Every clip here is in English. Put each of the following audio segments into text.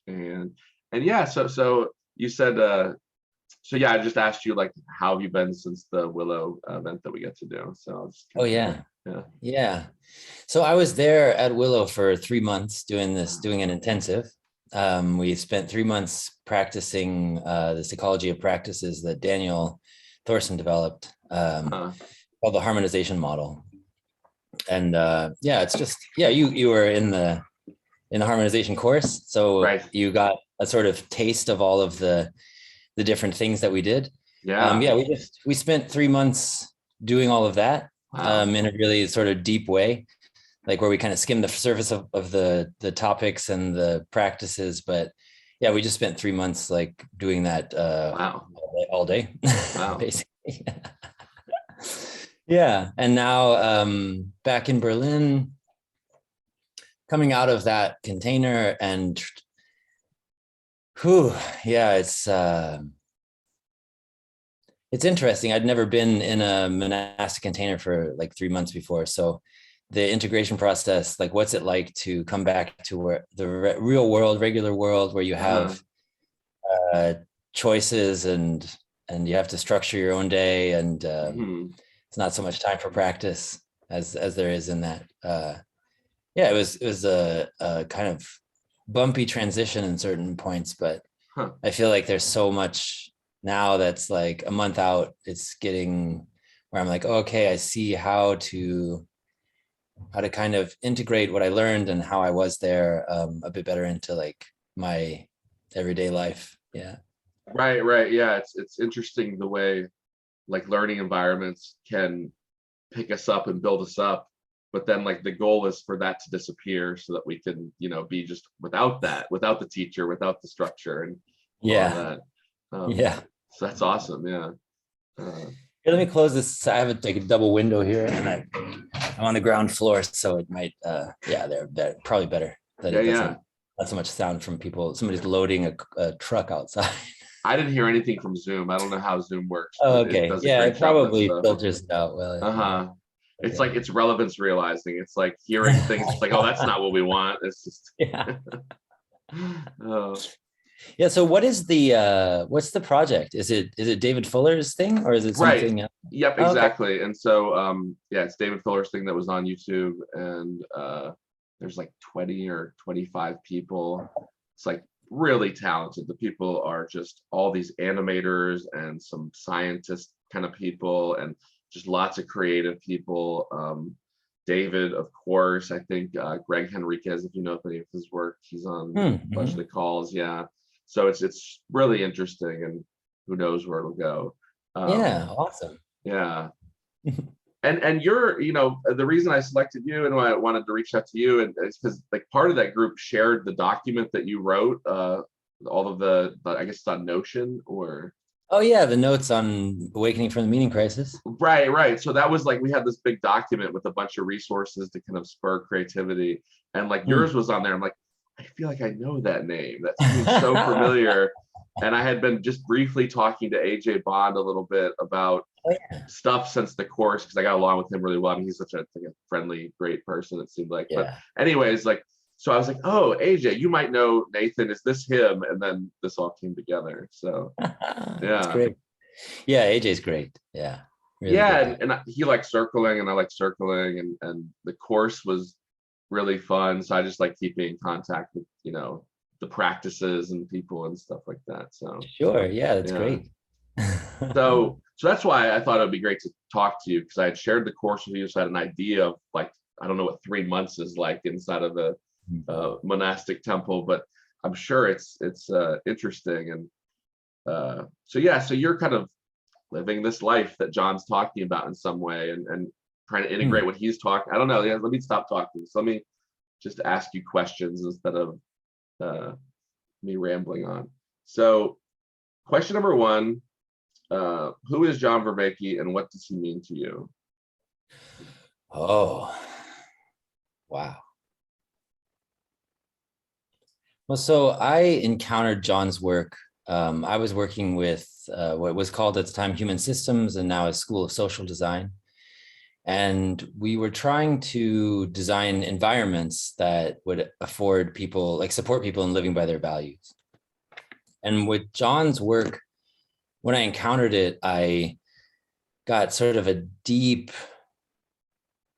And yeah, so you said so yeah, I just asked you like how have you been since the Willow event that we get to do. So I'll just Oh kind of yeah. yeah. Yeah. So I was there at Willow for 3 months doing an intensive. We spent 3 months practicing this ecology of practices that Daniel Thorson developed, Uh, called the harmonization model. And yeah, it's just, yeah, you were in the harmonization course, so right. you got a sort of taste of all of the different things that we did. Yeah. Yeah, we spent 3 months doing all of that Wow. in a really sort of deep way, like where we kind of skimmed the surface of the topics and the practices. But yeah, we just spent 3 months like doing that Wow. all day Wow. basically. Yeah, and now back in Berlin, coming out of that container, and whew, yeah, it's interesting. I'd never been in a monastic container for like 3 months before. So the integration process, like what's it like to come back to where the real world, regular world, where you Uh-huh. have uh, choices and you have to structure your own day, and Mhm. it's not so much time for practice as there is in that. Yeah, it was a kind of bumpy transition in certain points, but Huh. I feel like there's so much now that's like a month out. It's getting where I'm like, oh, okay, I see how to kind of integrate what I learned and how I was there a bit better into like my everyday life. Yeah. Right, right. Yeah, it's interesting the way like learning environments can pick us up and build us up, but then like the goal is for that to disappear so that we can, be just without that, without the teacher, without the structure and all of Yeah. that. Um, Yeah. so that's awesome. Yeah. Uh, Here, let me close this. I have like a double window here, and I'm on the ground floor, so it might yeah, they're probably better that yeah, it yeah. doesn't not so much sound from people. Somebody's loading a truck outside. I didn't hear anything from Zoom. I don't know how Zoom works, Oh, but it okay. does a Yeah, great it job of that probably stuff. filters it out well. Yeah. Uh-huh. It's like Okay. it's relevance realizing. It's like hearing things. It's like, oh, that's not what we want. It's just, Yeah. oh, Yeah. So what's the project? Is it David Fuller's thing, or is it right. something else? Yep, Oh, okay. exactly. And so yeah, it's David Fuller's thing that was on YouTube, and there's like 20 or 25 people. It's like really talented. The people are just all these animators and some scientist kind of people and just lots of creative people. David, of course, I think Greg Henriquez, if you know any of his work, he's on a bunch of Mhm. the calls. Yeah. So it's really interesting, and who knows where it'll go. Um, Yeah. Awesome. yeah. And you're, the reason I selected you and why I wanted to reach out to you and is because like part of that group shared the document that you wrote, all of I guess it's on Notion or Oh yeah, the notes on awakening from the meaning crisis. right, right. So that was like we had this big document with a bunch of resources to kind of spur creativity. And like yours Hmm. was on there. I'm like, I feel like I know that name. That seems so familiar. And I had been just briefly talking to AJ Bond a little bit about Oh yeah. stuff since the course because I got along with him really well. I mean, he's such a, like, a friendly, great person, it seemed like. But Yeah. anyways, like, so I was like, oh, AJ, you might know Nathan. Is this him? And then this all came together. So That's yeah. great. Yeah, AJ's great. Yeah, really Yeah, good and, guy. he liked circling and I like circling and the course was really fun. So I just like keeping in contact with, the practices and people and stuff like that. So Sure. Yeah, that's yeah. great. So that's why I thought it would be great to talk to you because I had shared the course with you, so I had an idea of like I don't know what 3 months is like inside of a monastic temple, but I'm sure it's interesting and so yeah, so you're kind of living this life that John's talking about in some way and trying to integrate Hmm. what he's talking. I don't know. Yeah, let me stop talking. So let me just ask you questions instead of uh, me rambling on. So question number one. Who is John Vervaeke and what does he mean to you? Oh, wow. Well, so I encountered John's work. I was working with what was called at the time Human Systems and now a School of Social Design. And we were trying to design environments that would afford people, like support people in living by their values. And with John's work, when I encountered it, I got sort of a deep,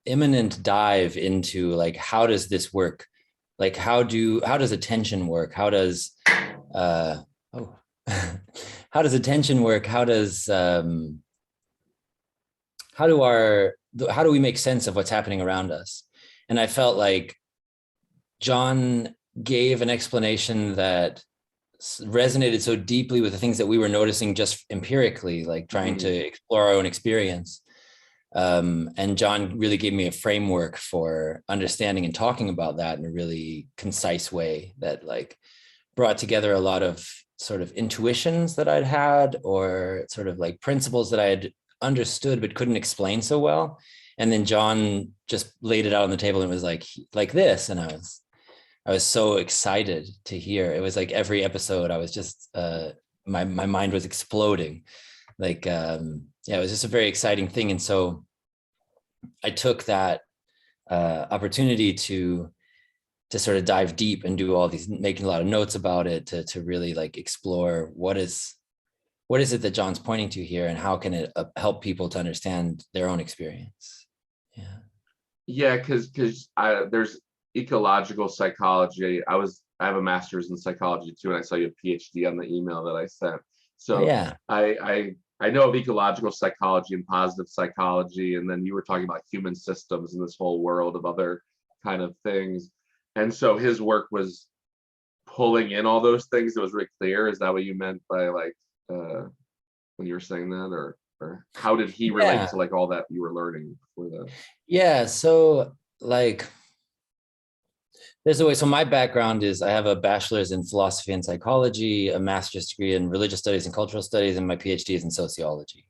imminent dive into like, how does this work? Like, how does attention work? How does, oh, how does attention work? How do we make sense of what's happening around us? And I felt like John gave an explanation that resonated so deeply with the things that we were noticing just empirically, like trying to explore our own experience. And John really gave me a framework for understanding and talking about that in a really concise way that like brought together a lot of sort of intuitions that I'd had, or sort of like principles that I had understood but couldn't explain so well. And then John just laid it out on the table and was like this. And I was so excited to hear. It was like every episode I was just my mind was exploding. Like yeah, it was just a very exciting thing. And so I took that opportunity to sort of dive deep and do all these, making a lot of notes about it, to really like explore what is it that John's pointing to here, and how can it help people to understand their own experience. Yeah, because there's ecological psychology. I have a master's in psychology too, and I saw you a PhD on the email that I sent. So yeah, I know of ecological psychology and positive psychology, and then you were talking about human systems and this whole world of other kind of things. And so his work was pulling in all those things. It was really clear. Is that what you meant by like when you were saying that, or how did he relate to like all that you were learning before that? Yeah. So like, there's a way. So my background is I have a bachelor's in philosophy and psychology, a master's degree in religious studies and cultural studies, and my PhD is in sociology.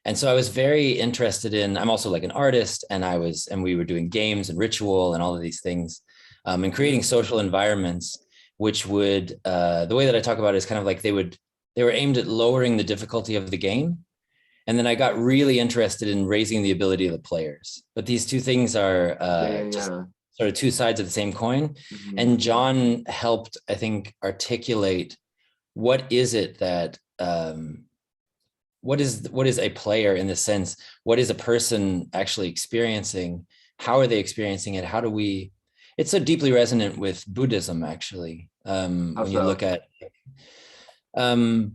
And so I was very interested in, I'm also like an artist, and we were doing games and ritual and all of these things, and creating social environments, which would, the way that I talk about it is kind of like they were aimed at lowering the difficulty of the game. And then I got really interested in raising the ability of the players. But these two things are just sort of two sides of the same coin. And John helped, I think, articulate what is it that, what is a player in the sense, what is a person actually experiencing? How are they experiencing it? How do we, it's so deeply resonant with Buddhism, actually. When you look at, so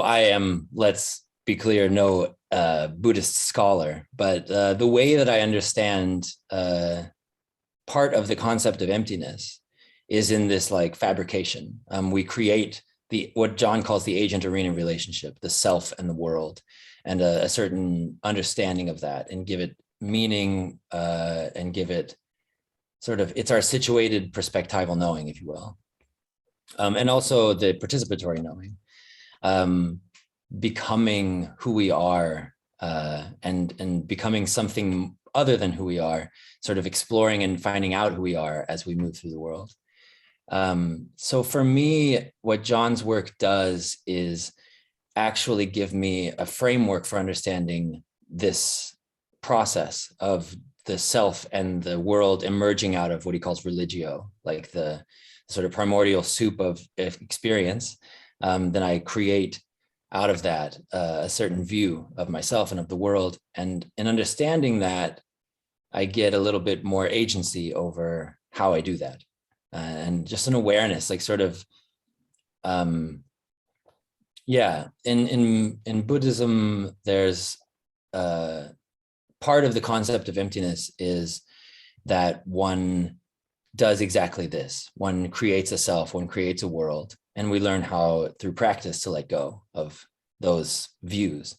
I am, let's be clear, no Buddhist scholar, but the way that I understand part of the concept of emptiness is in this like fabrication. We create what John calls the agent arena relationship, the self and the world, and a certain understanding of that, and give it meaning, and give it sort of, it's our situated perspectival knowing, if you will. And also the participatory knowing, becoming who we are, and becoming something other than who we are, sort of exploring and finding out who we are as we move through the world. So for me, what John's work does is actually give me a framework for understanding this process of the self and the world emerging out of what he calls religio, like the sort of primordial soup of experience. Then I create out of that a certain view of myself and of the world. And in understanding that, I get a little bit more agency over how I do that. And just an awareness, like sort of, yeah, in Buddhism, there's part of the concept of emptiness is that one does exactly this. One creates a self, one creates a world, and we learn how through practice to let go of those views.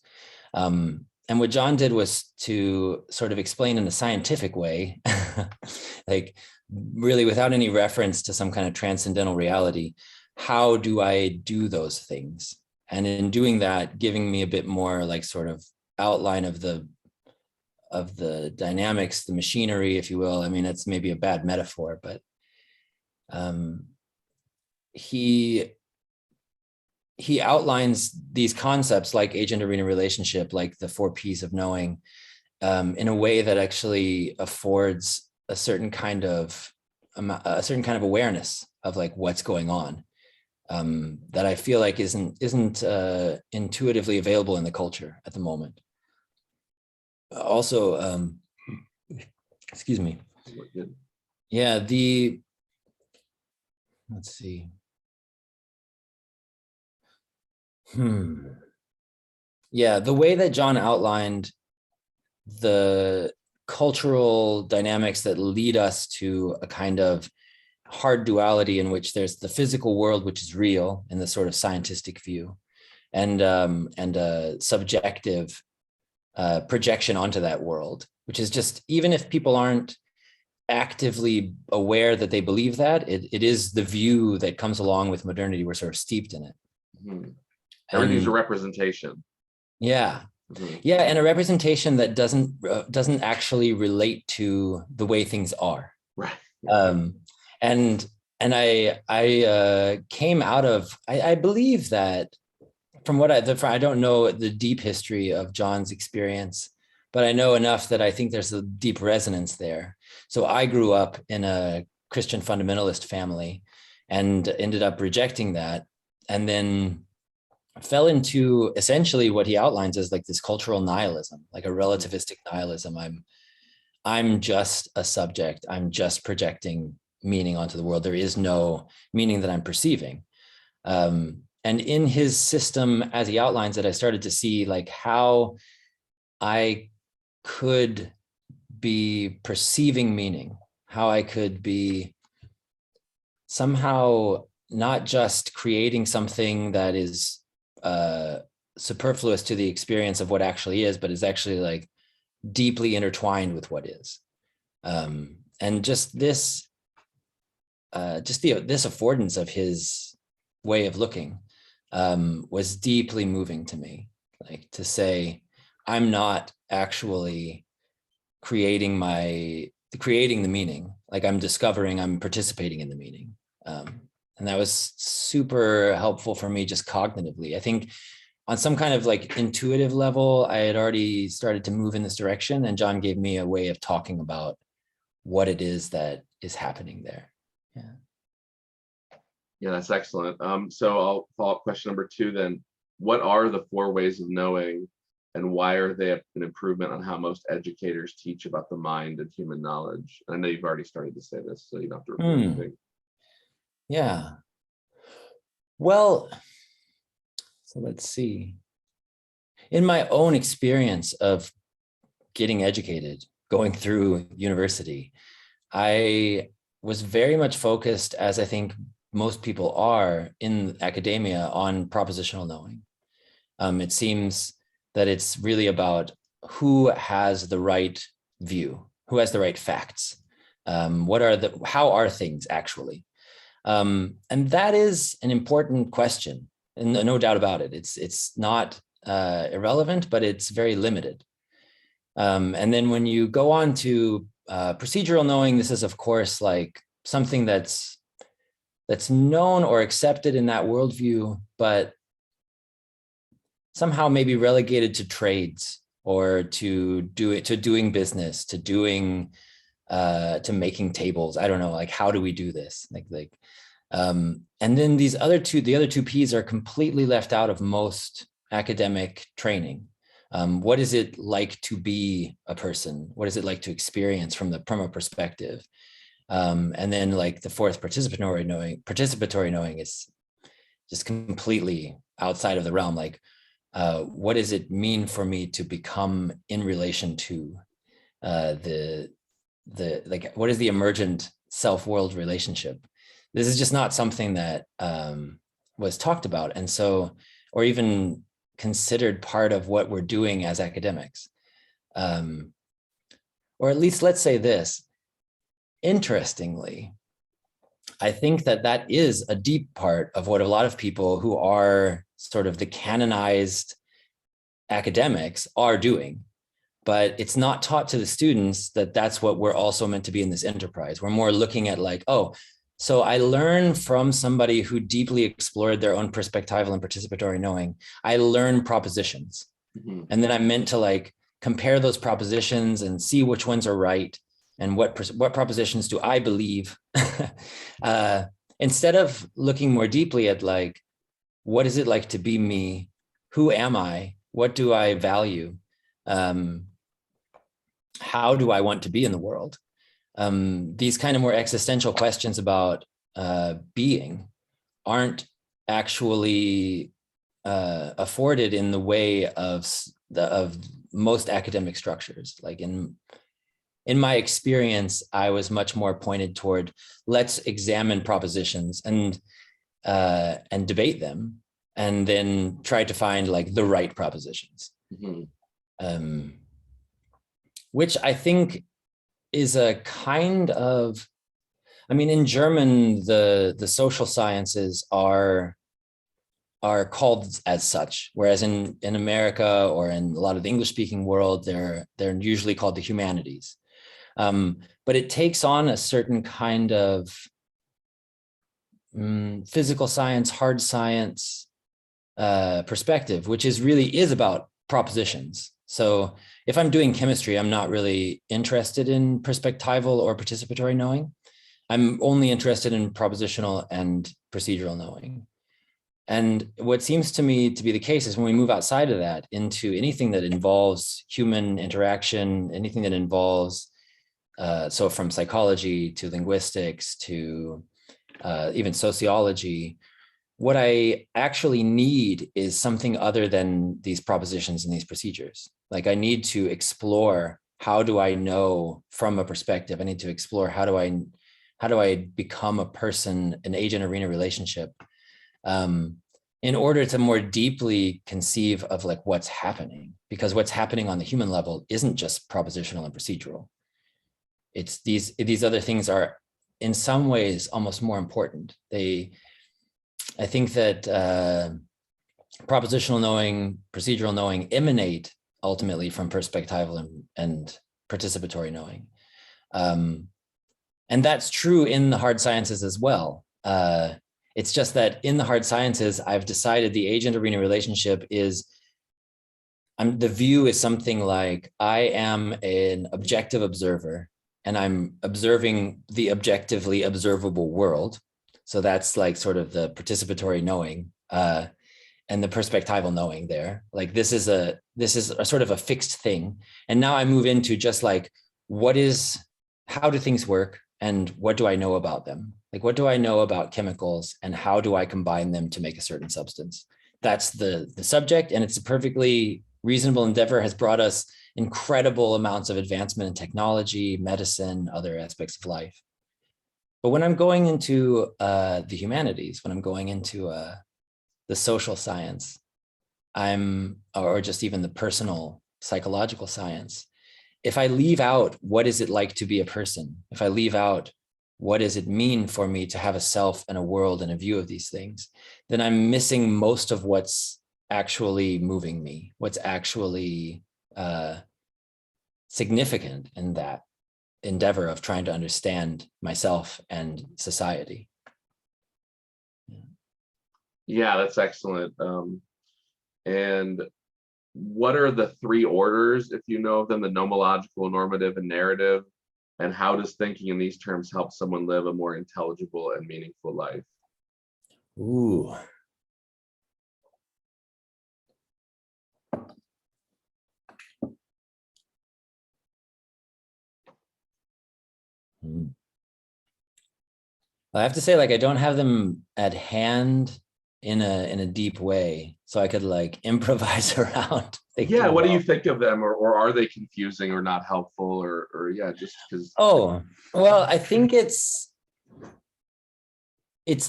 And what John did was to sort of explain in a scientific way, like really without any reference to some kind of transcendental reality, how do I do those things? And in doing that, giving me a bit more like sort of outline of the dynamics, the machinery, if you will. I mean, it's maybe a bad metaphor, but he he outlines these concepts like agent arena relationship, like the 4 Ps of knowing, in a way that actually affords a certain kind of awareness of like what's going on, that I feel like isn't intuitively available in the culture at the moment. Also, excuse me. Yeah, let's see. Yeah, the way that John outlined the cultural dynamics that lead us to a kind of hard duality in which there's the physical world, which is real in the sort of scientific view, and a subjective projection onto that world, which is just, even if people aren't actively aware that they believe that, it is the view that comes along with modernity. We're sort of steeped in it. Mm-hmm. Everything's a representation. Yeah. Mm-hmm. Yeah, and a representation that doesn't actually relate to the way things are. Right. And I came out of, I believe that from what I don't know the deep history of John's experience, but I know enough that I think there's a deep resonance there. So I grew up in a Christian fundamentalist family and ended up rejecting that, and then fell into essentially what he outlines as like this cultural nihilism, like a relativistic nihilism. I'm just a subject. I'm just projecting meaning onto the world. There is no meaning that I'm perceiving. And in his system, as he outlines it, I started to see like how I could be perceiving meaning, how I could be somehow not just creating something that is superfluous to the experience of what actually is, but is actually like deeply intertwined with what is. And just this affordance of his way of looking was deeply moving to me. Like to say, I'm not actually creating the meaning, like I'm participating in the meaning. And that was super helpful for me just cognitively. I think on some kind of like intuitive level, I had already started to move in this direction, and John gave me a way of talking about what it is that is happening there. Yeah. Yeah, that's excellent. So I'll follow up question number 2 then. What are the 4 ways of knowing, and why are they an improvement on how most educators teach about the mind and human knowledge? And I know you've already started to say this, so you don't have to repeat anything. Yeah. Well, so let's see. In my own experience of getting educated, going through university, I was very much focused, as I think most people are in academia, on propositional knowing. It seems that it's really about who has the right view, who has the right facts, how are things actually? And that is an important question, and no doubt about it. It's not irrelevant, but it's very limited. And then when you go on to procedural knowing, this is of course like something that's known or accepted in that worldview, but somehow maybe relegated to trades or to doing business, to making tables. I don't know, like how do we do this? And then the other two P's are completely left out of most academic training. What is it like to be a person? What is it like to experience from a perspective? And then like the 4th, participatory knowing is just completely outside of the realm. Like, what does it mean for me to become in relation to what is the emergent self-world relationship? This is just not something that was talked about, and so, or even considered part of what we're doing as academics. Or at least let's say this, interestingly, I think that is a deep part of what a lot of people who are sort of the canonized academics are doing, but it's not taught to the students that that's what we're also meant to be in this enterprise. We're more looking at like, oh, So I learn from somebody who deeply explored their own perspectival and participatory knowing. I learn propositions. Mhm. And then I'm meant to like compare those propositions and see which ones are right and what propositions do I believe. Instead of looking more deeply at like, what is it like to be me? Who am I? What do I value? How do I want to be in the world? These kind of more existential questions about being aren't actually afforded in the way of most academic structures. Like in my experience, I was much more pointed toward let's examine propositions and debate them, and then try to find like the right propositions, which I think is a kind of, I mean, in German, the social sciences are called as such, whereas in America or in a lot of the English speaking world, they're usually called the humanities. But it takes on a certain kind of physical science, hard science perspective, which is about propositions. So if I'm doing chemistry, I'm not really interested in perspectival or participatory knowing. I'm only interested in propositional and procedural knowing. And what seems to me to be the case is when we move outside of that into anything that involves human interaction, anything that involves, so from psychology to linguistics to even sociology, what I actually need is something other than these propositions and these procedures. Like I need to explore, how do I know from a perspective? I need to explore, how do I become a person, an agent-arena relationship, in order to more deeply conceive of like what's happening, because what's happening on the human level isn't just propositional and procedural. It's these other things are in some ways almost more important. I think that propositional knowing, procedural knowing emanate ultimately from perspectival and participatory knowing. And that's true in the hard sciences as well. It's just that in the hard sciences, I've decided the agent-arena relationship is, the view is something like, I am an objective observer and I'm observing the objectively observable world. So that's like sort of the participatory knowing and the perspectival knowing there. Like this is a sort of a fixed thing. And now I move into just like, how do things work? And what do I know about them? Like, what do I know about chemicals and how do I combine them to make a certain substance? That's the subject, and it's a perfectly reasonable endeavor, has brought us incredible amounts of advancement in technology, medicine, other aspects of life. But when I'm going into the humanities, when I'm going into the social science, or just even the personal psychological science, if I leave out what is it like to be a person, if I leave out what does it mean for me to have a self and a world and a view of these things, then I'm missing most of what's actually moving me, what's actually significant in that endeavor of trying to understand myself and society. Yeah, that's excellent. And what are the three orders, if you know of them, the nomological, normative, and narrative? And how does thinking in these terms help someone live a more intelligible and meaningful life? Ooh. I have to say, like, I don't have them at hand in a deep way, so I could like improvise around. Yeah, what do you think of them, or are they confusing or not helpful, or yeah, just because? Oh, well, I think it's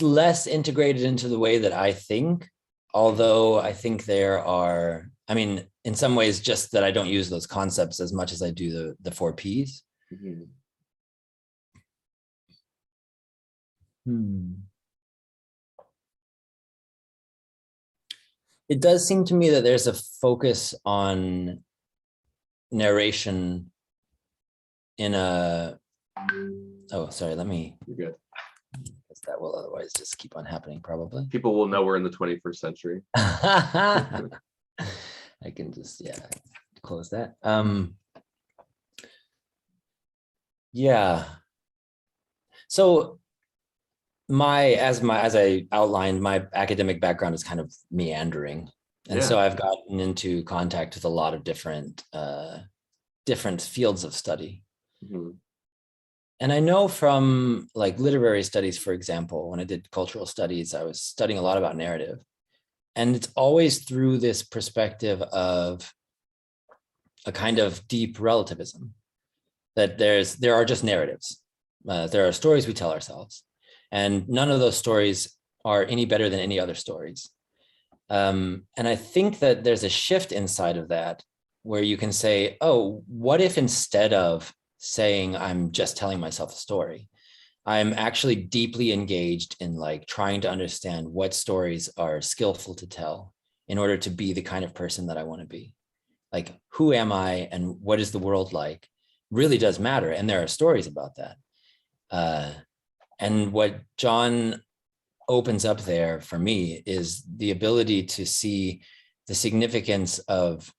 less integrated into the way that I think, although I think there are, I mean, in some ways, just that I don't use those concepts as much as I do the 4 Ps. Mhm. It does seem to me that there's a focus on narration in a, oh, sorry, let me. You're good. because that will otherwise just keep on happening probably. People will know we're in the 21st century. I can just, yeah, close that. Yeah. So as I outlined, my academic background is kind of meandering. And so I've gotten into contact with a lot of different fields of study. Mm-hmm. And I know from like literary studies, for example, when I did cultural studies, I was studying a lot about narrative. And it's always through this perspective of a kind of deep relativism, that there are just narratives. There are stories we tell ourselves, and none of those stories are any better than any other stories. And I think that there's a shift inside of that where you can say, oh, what if instead of saying I'm just telling myself a story, I'm actually deeply engaged in like trying to understand what stories are skillful to tell in order to be the kind of person that I want to be. Like, who am I and what is the world like really does matter. And there are stories about that. And what John opens up there for me is the ability to see the significance of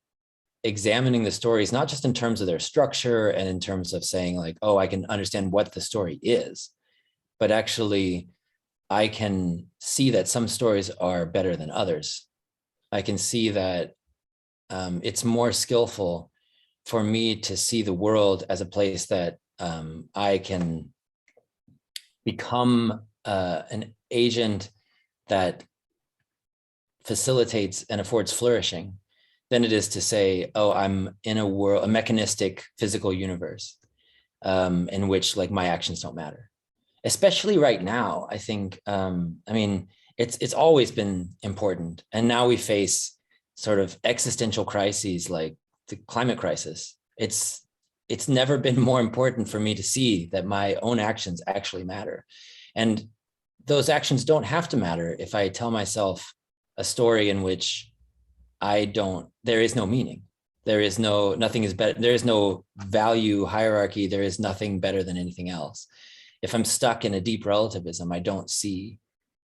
examining the stories, not just in terms of their structure and in terms of saying like, oh, I can understand what the story is, but actually I can see that some stories are better than others. I can see that it's more skillful for me to see the world as a place that I can become an agent that facilitates and affords flourishing than it is to say, oh, I'm in a mechanistic physical universe in which like my actions don't matter. Especially right now, I think, I mean, it's always been important. And now we face sort of existential crises like the climate crisis. It's never been more important for me to see that my own actions actually matter. And those actions don't have to matter if I tell myself a story in which there is no meaning. Nothing is better. There is no value hierarchy. There is nothing better than anything else. If I'm stuck in a deep relativism, I don't see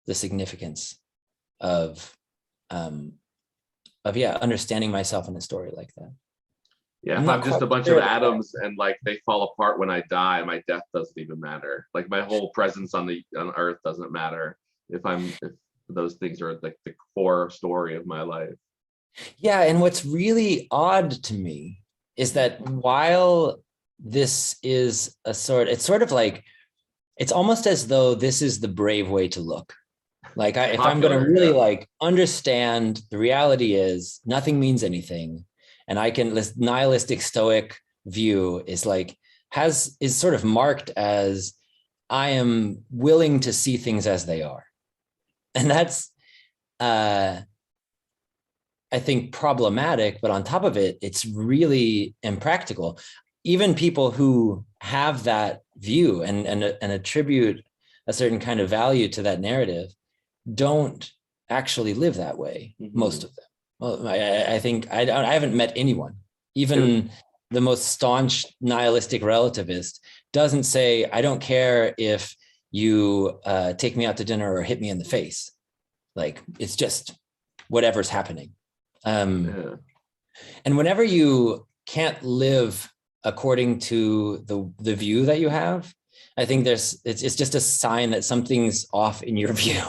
the significance of understanding myself in a story like that. Yeah, if I'm just a bunch of atoms and like they fall apart when I die, my death doesn't even matter. Like my whole presence on Earth doesn't matter if those things are like the core story of my life. Yeah, and what's really odd to me is that while this is it's sort of like, it's almost as though this is the brave way to look. Like if I'm going to really like understand the reality is nothing means anything. And this nihilistic stoic view is like, is sort of marked as I am willing to see things as they are. And that's, I think, problematic, but on top of it, it's really impractical. Even people who have that view and attribute a certain kind of value to that narrative don't actually live that way. Mm-hmm. Most of them. Well, I think I haven't met anyone, even the most staunch nihilistic relativist doesn't say, I don't care if you take me out to dinner or hit me in the face. Like, it's just whatever's happening. And whenever you can't live according to the view that you have, I think it's just a sign that something's off in your view.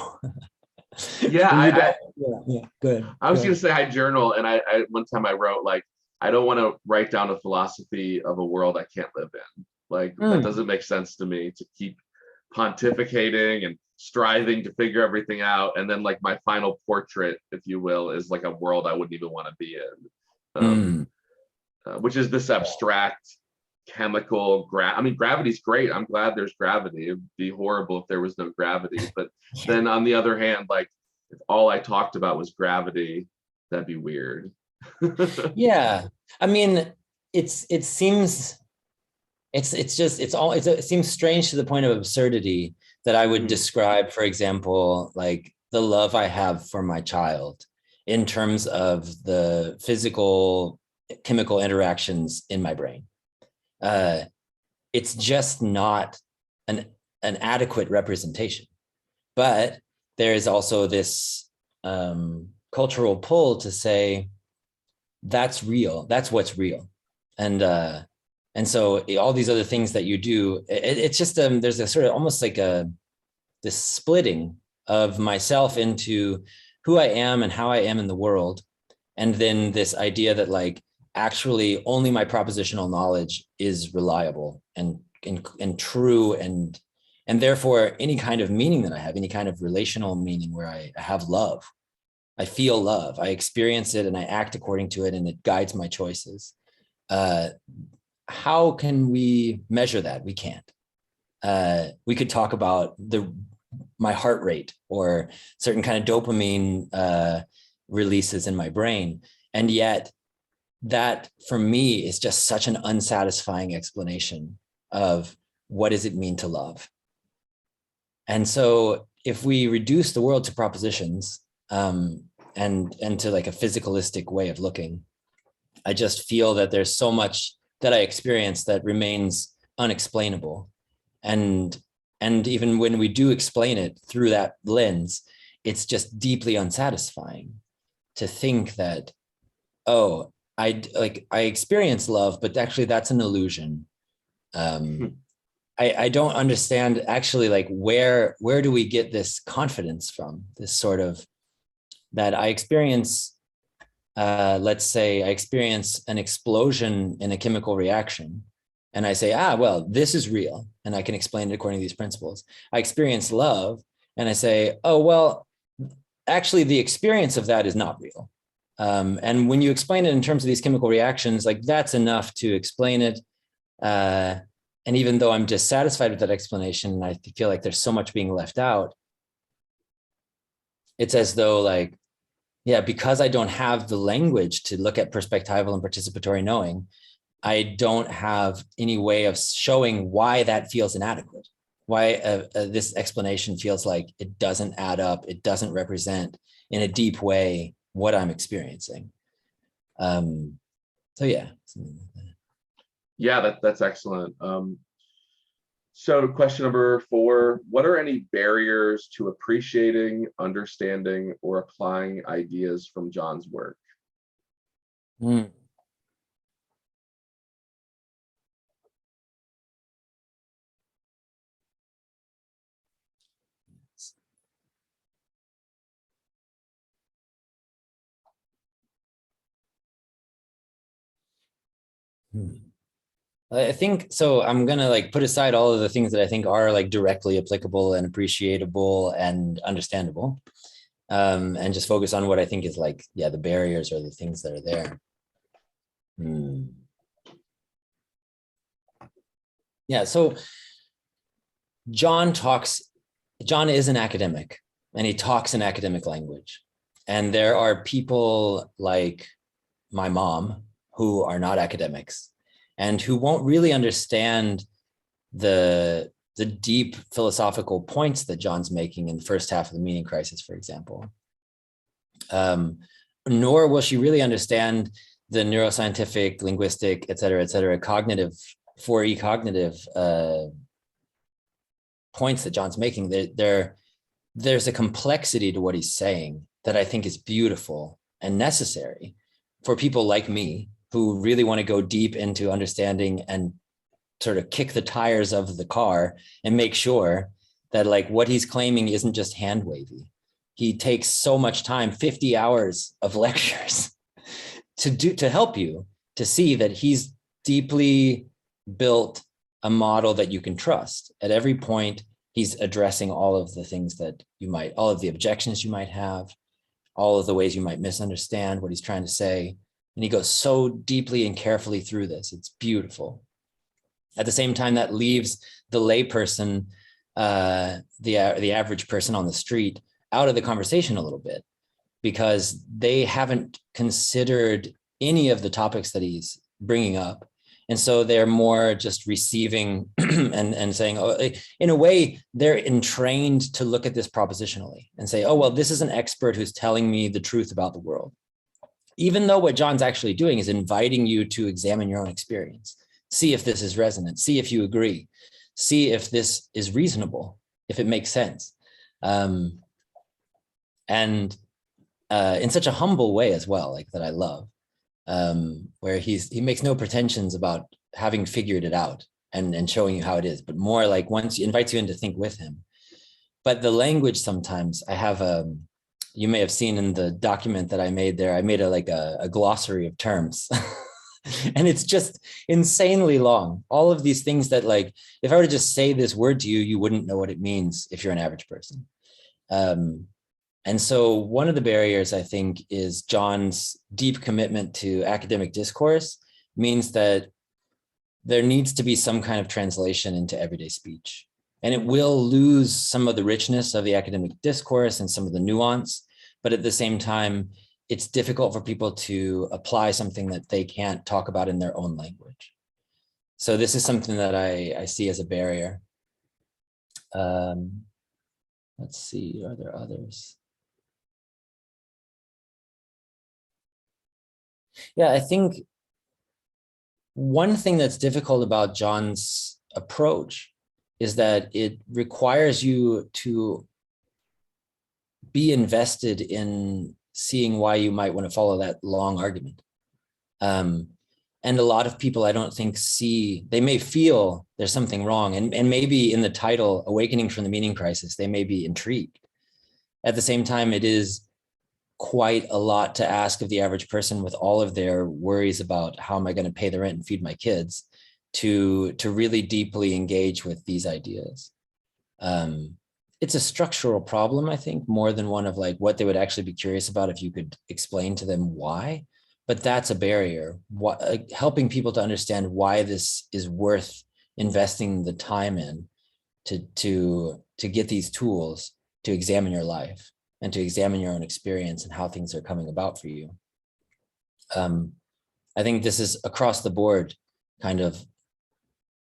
Yeah, good. I was going to say I journal, and I one time I wrote like, I don't want to write down a philosophy of a world I can't live in. Like that doesn't make sense to me to keep pontificating and striving to figure everything out, and then like my final portrait, if you will, is like a world I wouldn't even want to be in, which is this abstract chemical I mean, gravity's great. I'm glad there's gravity. It'd be horrible if there was no gravity. But then on the other hand, like if all I talked about was gravity, that'd be weird. Yeah, I mean, it seems it seems strange to the point of absurdity that I would describe, for example, like the love I have for my child in terms of the physical chemical interactions in my brain. It's just not an adequate representation. But there is also this cultural pull to say, that's real, that's what's real. And so all these other things that you do, it's just, there's a sort of almost like this splitting of myself into who I am and how I am in the world. And then this idea that like, actually only my propositional knowledge is reliable and true, and therefore any kind of meaning that I have, any kind of relational meaning where I have love, I feel love, I experience it and I act according to it and it guides my choices. How can we measure that? We can't. We could talk about my heart rate or certain kind of dopamine releases in my brain. And yet that for me is just such an unsatisfying explanation of what does it mean to love. And so if we reduce the world to propositions and to like a physicalistic way of looking, I just feel that there's so much that I experience that remains unexplainable. And even when we do explain it through that lens, it's just deeply unsatisfying to think that, oh, I experience love, but actually that's an illusion. I don't understand actually, like where do we get this confidence from? This sort of that I experience, let's say I experience an explosion in a chemical reaction, and I say, well, this is real, and I can explain it according to these principles. I experience love, and I say, oh, well, actually the experience of that is not real. And when you explain it in terms of these chemical reactions, like that's enough to explain it. And even though I'm dissatisfied with that explanation, and I feel like there's so much being left out, it's as though like, yeah, because I don't have the language to look at perspectival and participatory knowing, I don't have any way of showing why that feels inadequate, why this explanation feels like it doesn't add up, it doesn't represent in a deep way what I'm experiencing. So yeah. Yeah, that's excellent. So question number 4, what are any barriers to appreciating, understanding, or applying ideas from John's work? I think so. I'm gonna like put aside all of the things that I think are like directly applicable and appreciable and understandable, and just focus on what I think is like, yeah, the barriers or the things that are there. Yeah. So John is an academic, and he talks in academic language, and there are people like my mom who are not academics and who won't really understand the deep philosophical points that John's making in the first half of the meaning crisis, for example. Nor will she really understand the neuroscientific, linguistic, et cetera, cognitive points that John's making. There's a complexity to what he's saying that I think is beautiful and necessary for people like me who really want to go deep into understanding and sort of kick the tires of the car and make sure that like what he's claiming isn't just hand wavy. He takes so much time, 50 hours of lectures to help you to see that he's deeply built a model that you can trust. At every point, he's addressing all of the things that all of the objections you might have, all of the ways you might misunderstand what he's trying to say. And he goes so deeply and carefully through this. It's beautiful. At the same time, that leaves the layperson, the average person on the street, out of the conversation a little bit, because they haven't considered any of the topics that he's bringing up. And so they're more just receiving and saying, oh, in a way, they're entrained to look at this propositionally and say, oh, well, this is an expert who's telling me the truth about the world. Even though what John's actually doing is inviting you to examine your own experience, see if this is resonant, see if you agree, see if this is reasonable, if it makes sense. And in such a humble way as well, like that I love, where he makes no pretensions about having figured it out and showing you how it is, but more like once he invites you in to think with him. But the language sometimes, I have you may have seen in the document that I made there, I made a glossary of terms. And it's just insanely long. All of these things that, like, if I were to just say this word to you, you wouldn't know what it means if you're an average person. And so one of the barriers, I think, is John's deep commitment to academic discourse means that there needs to be some kind of translation into everyday speech. And it will lose some of the richness of the academic discourse and some of the nuance, but at the same time, it's difficult for people to apply something that they can't talk about in their own language. So this is something that I see as a barrier. Let's see, are there others? Yeah, I think one thing that's difficult about John's approach is that it requires you to be invested in seeing why you might want to follow that long argument. And a lot of people, I don't think, see, they may feel there's something wrong. And maybe in the title, Awakening from the Meaning Crisis, they may be intrigued. At the same time, it is quite a lot to ask of the average person with all of their worries about how am I going to pay the rent and feed my kids to really deeply engage with these ideas. It's a structural problem, I think, more than one of like what they would actually be curious about if you could explain to them why. But that's a barrier. Helping people to understand why this is worth investing the time in to get these tools to examine your life and to examine your own experience and how things are coming about for you. I think this is across the board, kind of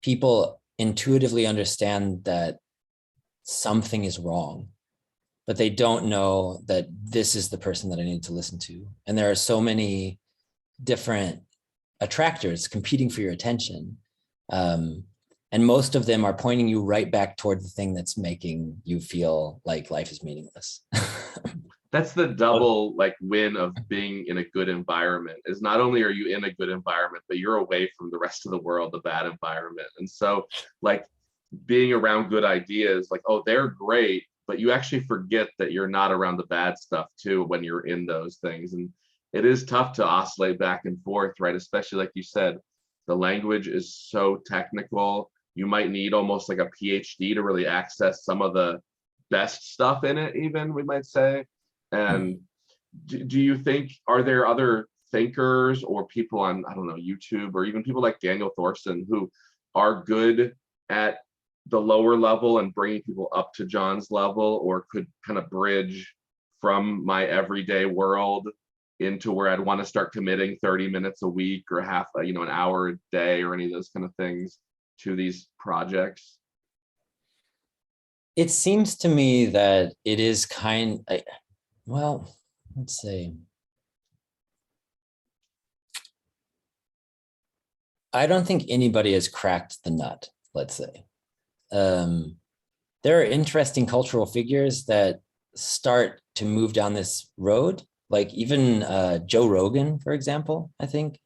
people intuitively understand that something is wrong, but they don't know that this is the person that I need to listen to. And there are so many different attractors competing for your attention. And most of them are pointing you right back toward the thing that's making you feel like life is meaningless. That's the double like win of being in a good environment, is not only are you in a good environment, but you're away from the rest of the world, the bad environment. And so like being around good ideas, like, oh, they're great, but you actually forget that you're not around the bad stuff too when you're in those things. And it is tough to oscillate back and forth, right? Especially like you said, the language is so technical. You might need almost like a PhD to really access some of the best stuff in it, even, we might say. And do you think, are there other thinkers or people on, I don't know, YouTube, or even people like Daniel Thorson who are good at the lower level and bringing people up to John's level, or could kind of bridge from my everyday world into where I'd want to start committing 30 minutes a week or an hour a day or any of those kind of things to these projects? It seems to me that it is well, let's see. I don't think anybody has cracked the nut, let's say. There are interesting cultural figures that start to move down this road, like even Joe Rogan, for example, I think.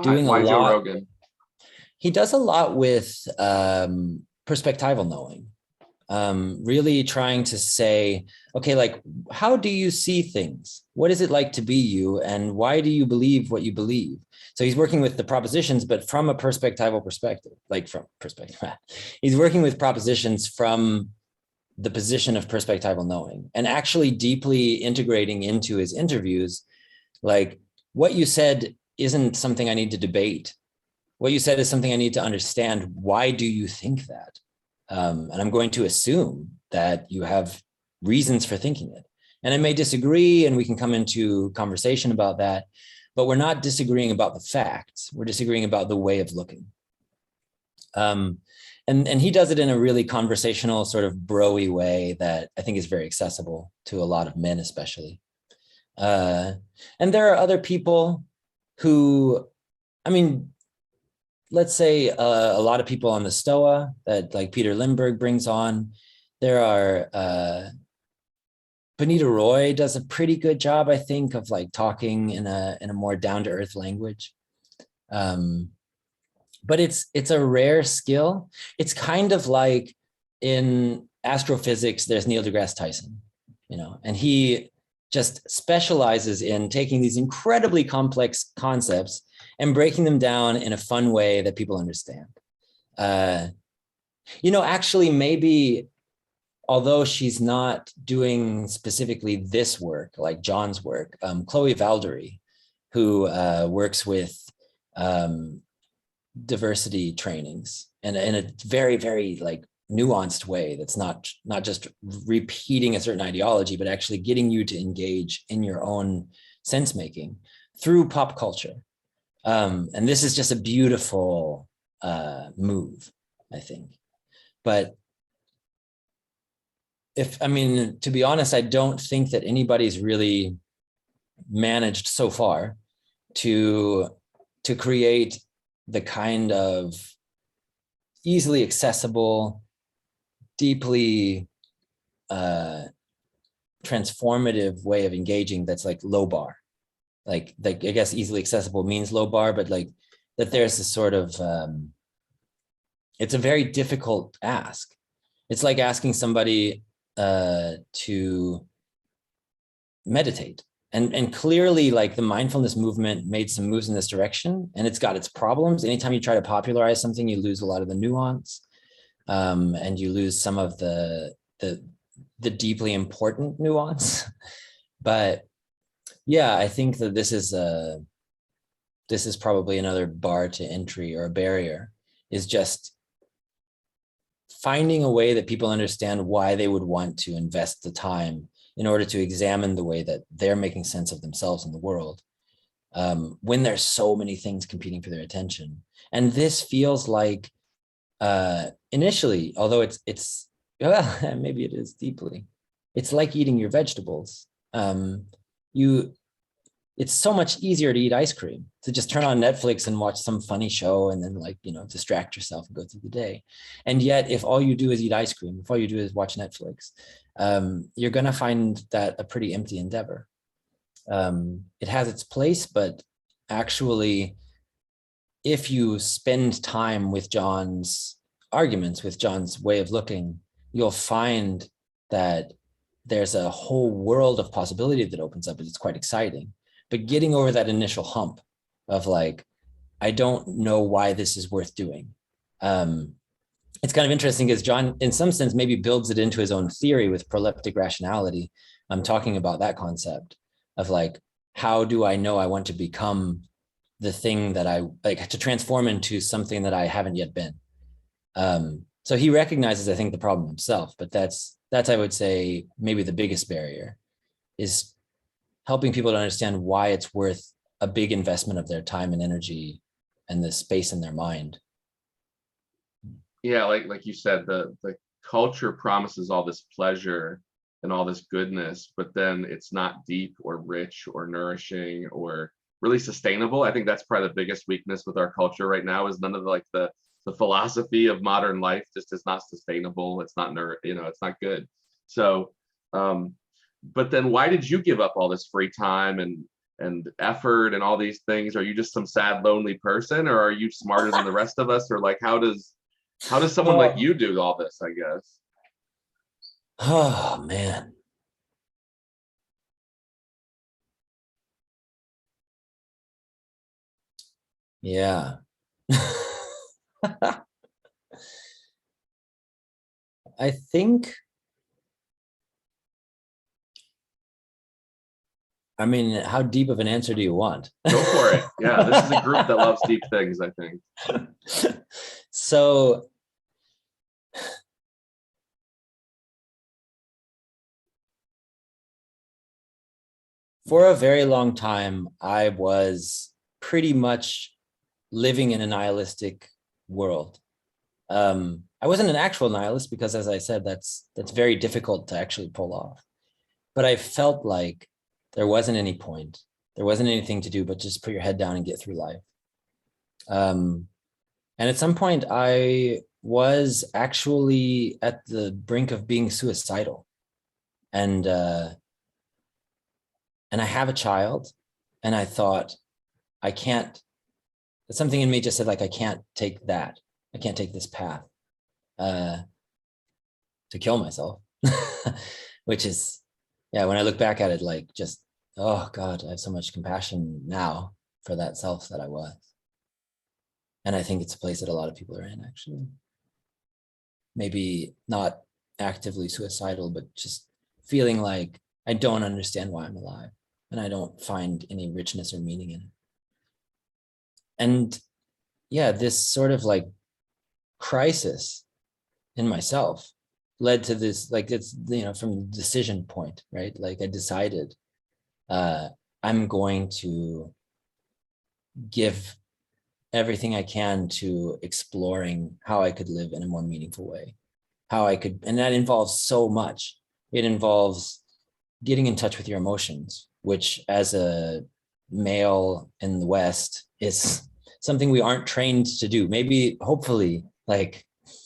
Doing a Why Joe lot. Rogan? He does a lot with perspectival knowing. Really trying to say, okay, like, how do you see things? What is it like to be you? And why do you believe what you believe? So he's working with the propositions, but from a perspectival perspective, like from perspective. He's working with propositions from the position of perspectival knowing and actually deeply integrating into his interviews, like, what you said isn't something I need to debate. What you said is something I need to understand. Why do you think that? And I'm going to assume that you have reasons for thinking it. And I may disagree, and we can come into conversation about that, but we're not disagreeing about the facts. We're disagreeing about the way of looking. And he does it in a really conversational, sort of bro-y way that I think is very accessible to a lot of men, especially. And there are other people who, I mean, let's say a lot of people on the Stoa that like Peter Lindbergh brings on. There are Benita Roy does a pretty good job, I think, of like talking in a more down-to-earth language. But it's a rare skill. It's kind of like in astrophysics, there's Neil deGrasse Tyson, you know, and he just specializes in taking these incredibly complex concepts and breaking them down in a fun way that people understand. You know, actually, maybe although she's not doing specifically this work, like John's work, Chloe Valdery, who works with diversity trainings and in a very, very like nuanced way that's not just repeating a certain ideology, but actually getting you to engage in your own sense making through pop culture. And this is just a beautiful move, I think. But I mean, to be honest, I don't think that anybody's really managed so far to create the kind of easily accessible, deeply transformative way of engaging that's like low bar. Like I guess easily accessible means low bar, but like that there's this sort of, it's a very difficult ask. It's like asking somebody to meditate. And clearly, like the mindfulness movement made some moves in this direction, and it's got its problems. Anytime you try to popularize something, you lose a lot of the nuance, and you lose some of the deeply important nuance. But yeah, I think that this is probably another bar to entry or a barrier, is just finding a way that people understand why they would want to invest the time in order to examine the way that they're making sense of themselves in the world, when there's so many things competing for their attention. And this feels like, initially, although it's well, maybe it is deeply, it's like eating your vegetables. It's so much easier to eat ice cream, to just turn on Netflix and watch some funny show and then, like, you know, distract yourself and go through the day. And yet, if all you do is eat ice cream, if all you do is watch Netflix, you're going to find that a pretty empty endeavor. It has its place, but actually, if you spend time with John's arguments, with John's way of looking, you'll find that there's a whole world of possibility that opens up. It's quite exciting. But getting over that initial hump of like, I don't know why this is worth doing. It's kind of interesting because John, in some sense, maybe builds it into his own theory with proleptic rationality. I'm talking about that concept of like, how do I know I want to become the thing that I like, to transform into something that I haven't yet been. So he recognizes, I think, the problem himself, but that's I would say maybe the biggest barrier, is helping people to understand why it's worth a big investment of their time and energy and the space in their mind. Yeah, like you said, the culture promises all this pleasure and all this goodness, but then it's not deep or rich or nourishing or really sustainable. I think that's probably the biggest weakness with our culture right now, is none of the philosophy of modern life just is not sustainable. It's not, it's not good. So, but then why did you give up all this free time and effort and all these things? Are you just some sad, lonely person, or are you smarter than the rest of us? Or like, how does someone like you do all this, I guess? Oh, man. Yeah. I think, I mean, how deep of an answer do you want? Go for it. Yeah, this is a group that loves deep things, I think. So for a very long time, I was pretty much living in a nihilistic world. I wasn't an actual nihilist because, as I said, that's very difficult to actually pull off. But I felt like there wasn't any point. There wasn't anything to do but just put your head down and get through life. And at some point, I was actually at the brink of being suicidal. And and I have a child, and I thought, I can't, something in me just said, like, I can't take that. I can't take this path to kill myself, which is, yeah, when I look back at it, like, just, oh God, I have so much compassion now for that self that I was. And I think it's a place that a lot of people are in, actually. Maybe not actively suicidal, but just feeling like I don't understand why I'm alive, and I don't find any richness or meaning in it. And yeah, this sort of like crisis in myself led to this, like, it's, you know, from the decision point, right? Like, I decided I'm going to give everything I can to exploring how I could live in a more meaningful way, how I could, and that involves so much. It involves getting in touch with your emotions, which as a male in the West is something we aren't trained to do. Maybe, hopefully, like,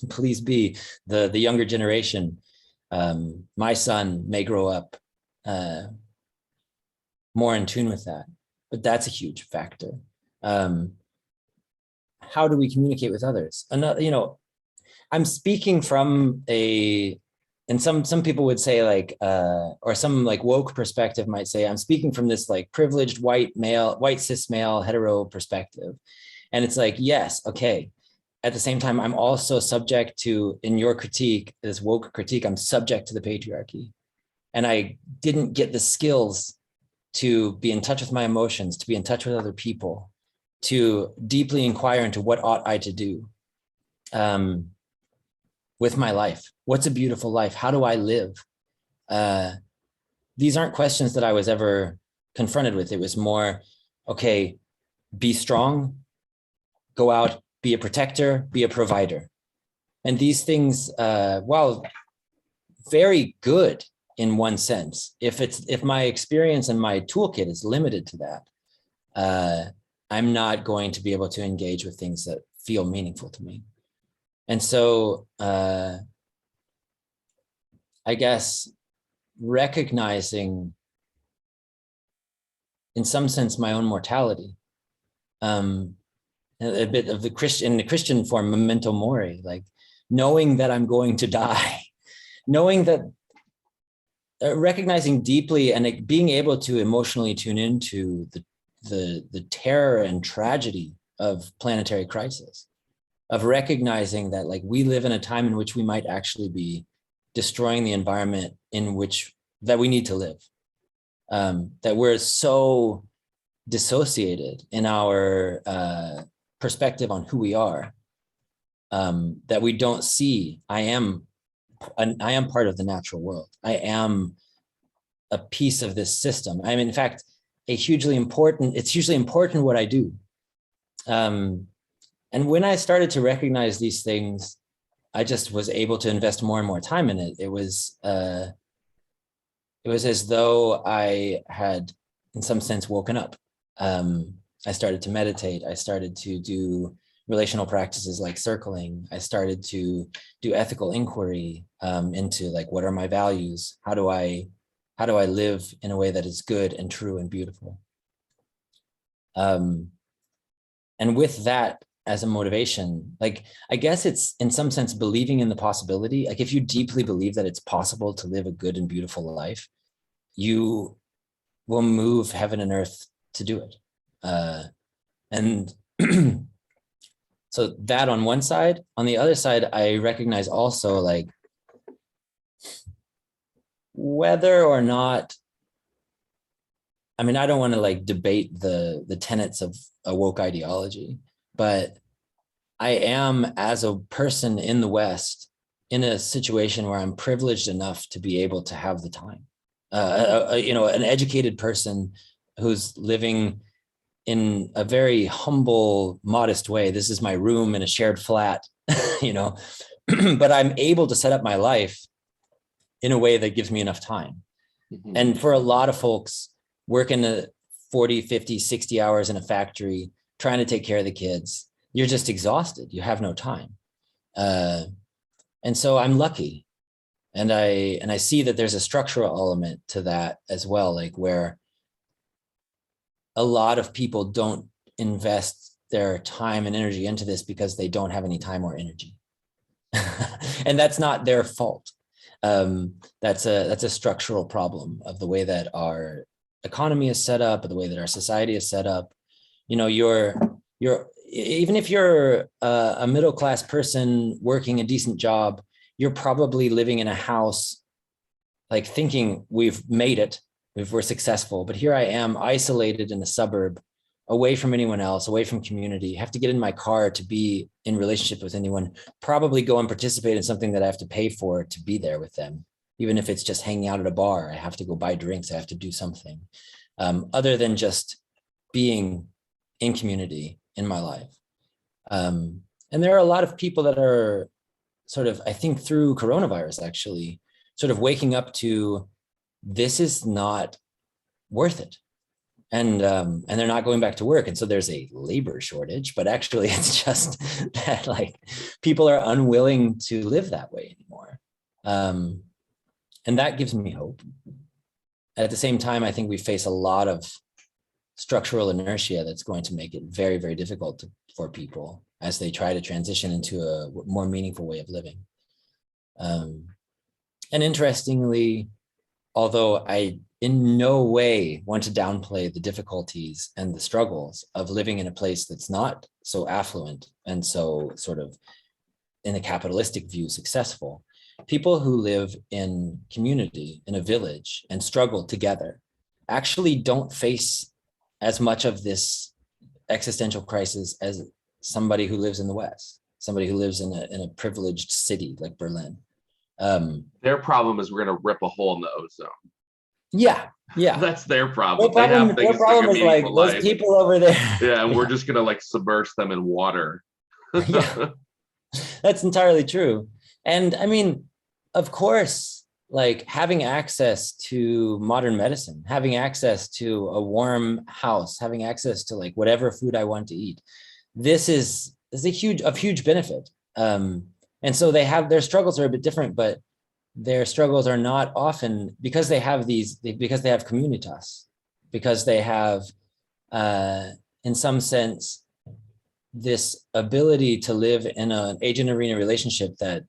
please be the younger generation. My son may grow up more in tune with that, but that's a huge factor. How do we communicate with others? Another, you know, I'm speaking from a, and some people would say, like, or some like woke perspective might say, I'm speaking from this like privileged white male, white cis male hetero perspective. And it's like, yes, okay. At the same time, I'm also subject to, in your critique, this woke critique, I'm subject to the patriarchy. And I didn't get the skills to be in touch with my emotions, to be in touch with other people, to deeply inquire into what ought I to do with my life. What's a beautiful life? How do I live? These aren't questions that I was ever confronted with. It was more, okay, be strong, go out, be a protector, be a provider. And these things, while very good in one sense, if my experience and my toolkit is limited to that, I'm not going to be able to engage with things that feel meaningful to me. And so I guess recognizing, in some sense, my own mortality, a bit of the Christian form, memento mori, like knowing that I'm going to die, knowing that, recognizing deeply and being able to emotionally tune into the terror and tragedy of planetary crisis, of recognizing that, like, we live in a time in which we might actually be destroying the environment in which that we need to live, that we're so dissociated in our perspective on who we are, that we don't see, I am part of the natural world. I am a piece of this system. I'm, in fact, it's hugely important what I do. And when I started to recognize these things, I just was able to invest more and more time in it. It was as though I had, in some sense, woken up. I started to meditate. I started to do relational practices like circling. I started to do ethical inquiry into, like, what are my values? How do I live in a way that is good and true and beautiful? And with that as a motivation, like, I guess it's, in some sense, believing in the possibility. Like, if you deeply believe that it's possible to live a good and beautiful life, you will move heaven and earth to do it. And so that on one side. On the other side, I recognize also, like, whether or not, I mean, I don't want to, like, debate the tenets of a woke ideology, but I am, as a person in the West, in a situation where I'm privileged enough to be able to have the time. You know, an educated person who's living in a very humble, modest way. This is my room in a shared flat, you know, but I'm able to set up my life in a way that gives me enough time. Mm-hmm. And for a lot of folks, working 40, 50, 60 hours in a factory, trying to take care of the kids, you're just exhausted. You have no time. And so I'm lucky. And I see that there's a structural element to that as well, like where a lot of people don't invest their time and energy into this because they don't have any time or energy. And that's not their fault. That's a structural problem of the way that our economy is set up, or the way that our society is set up. You know, you're even if you're a middle-class person working a decent job, you're probably living in a house, like thinking we've made it, we're successful. But here I am, isolated in a suburb, away from anyone else, away from community, have to get in my car to be in relationship with anyone, probably go and participate in something that I have to pay for to be there with them. Even if it's just hanging out at a bar, I have to go buy drinks, I have to do something other than just being in community in my life. And there are a lot of people that are sort of, I think through coronavirus actually, sort of waking up to, this is not worth it. And they're not going back to work. And so there's a labor shortage, but actually it's just that like people are unwilling to live that way anymore. And that gives me hope. At the same time, I think we face a lot of structural inertia that's going to make it very, very difficult for people as they try to transition into a more meaningful way of living. And interestingly, although I in no way want to downplay the difficulties and the struggles of living in a place that's not so affluent and so sort of, in a capitalistic view, successful, people who live in community, in a village, and struggle together actually don't face as much of this existential crisis as somebody who lives in the West, somebody who lives in a privileged city like Berlin. Their problem is we're going to rip a hole in the ozone. Yeah. That's their problem. Their problem, they have things their problem to is like life. Those people over there. Yeah, and we're just going to like submerge them in water. Yeah, that's entirely true. And I mean, of course, like having access to modern medicine, having access to a warm house, having access to like whatever food I want to eat, this is a huge benefit. And so they have, their struggles are a bit different, but their struggles are not often because they have because they have communitas, because they have, in some sense, this ability to live in an agent arena relationship that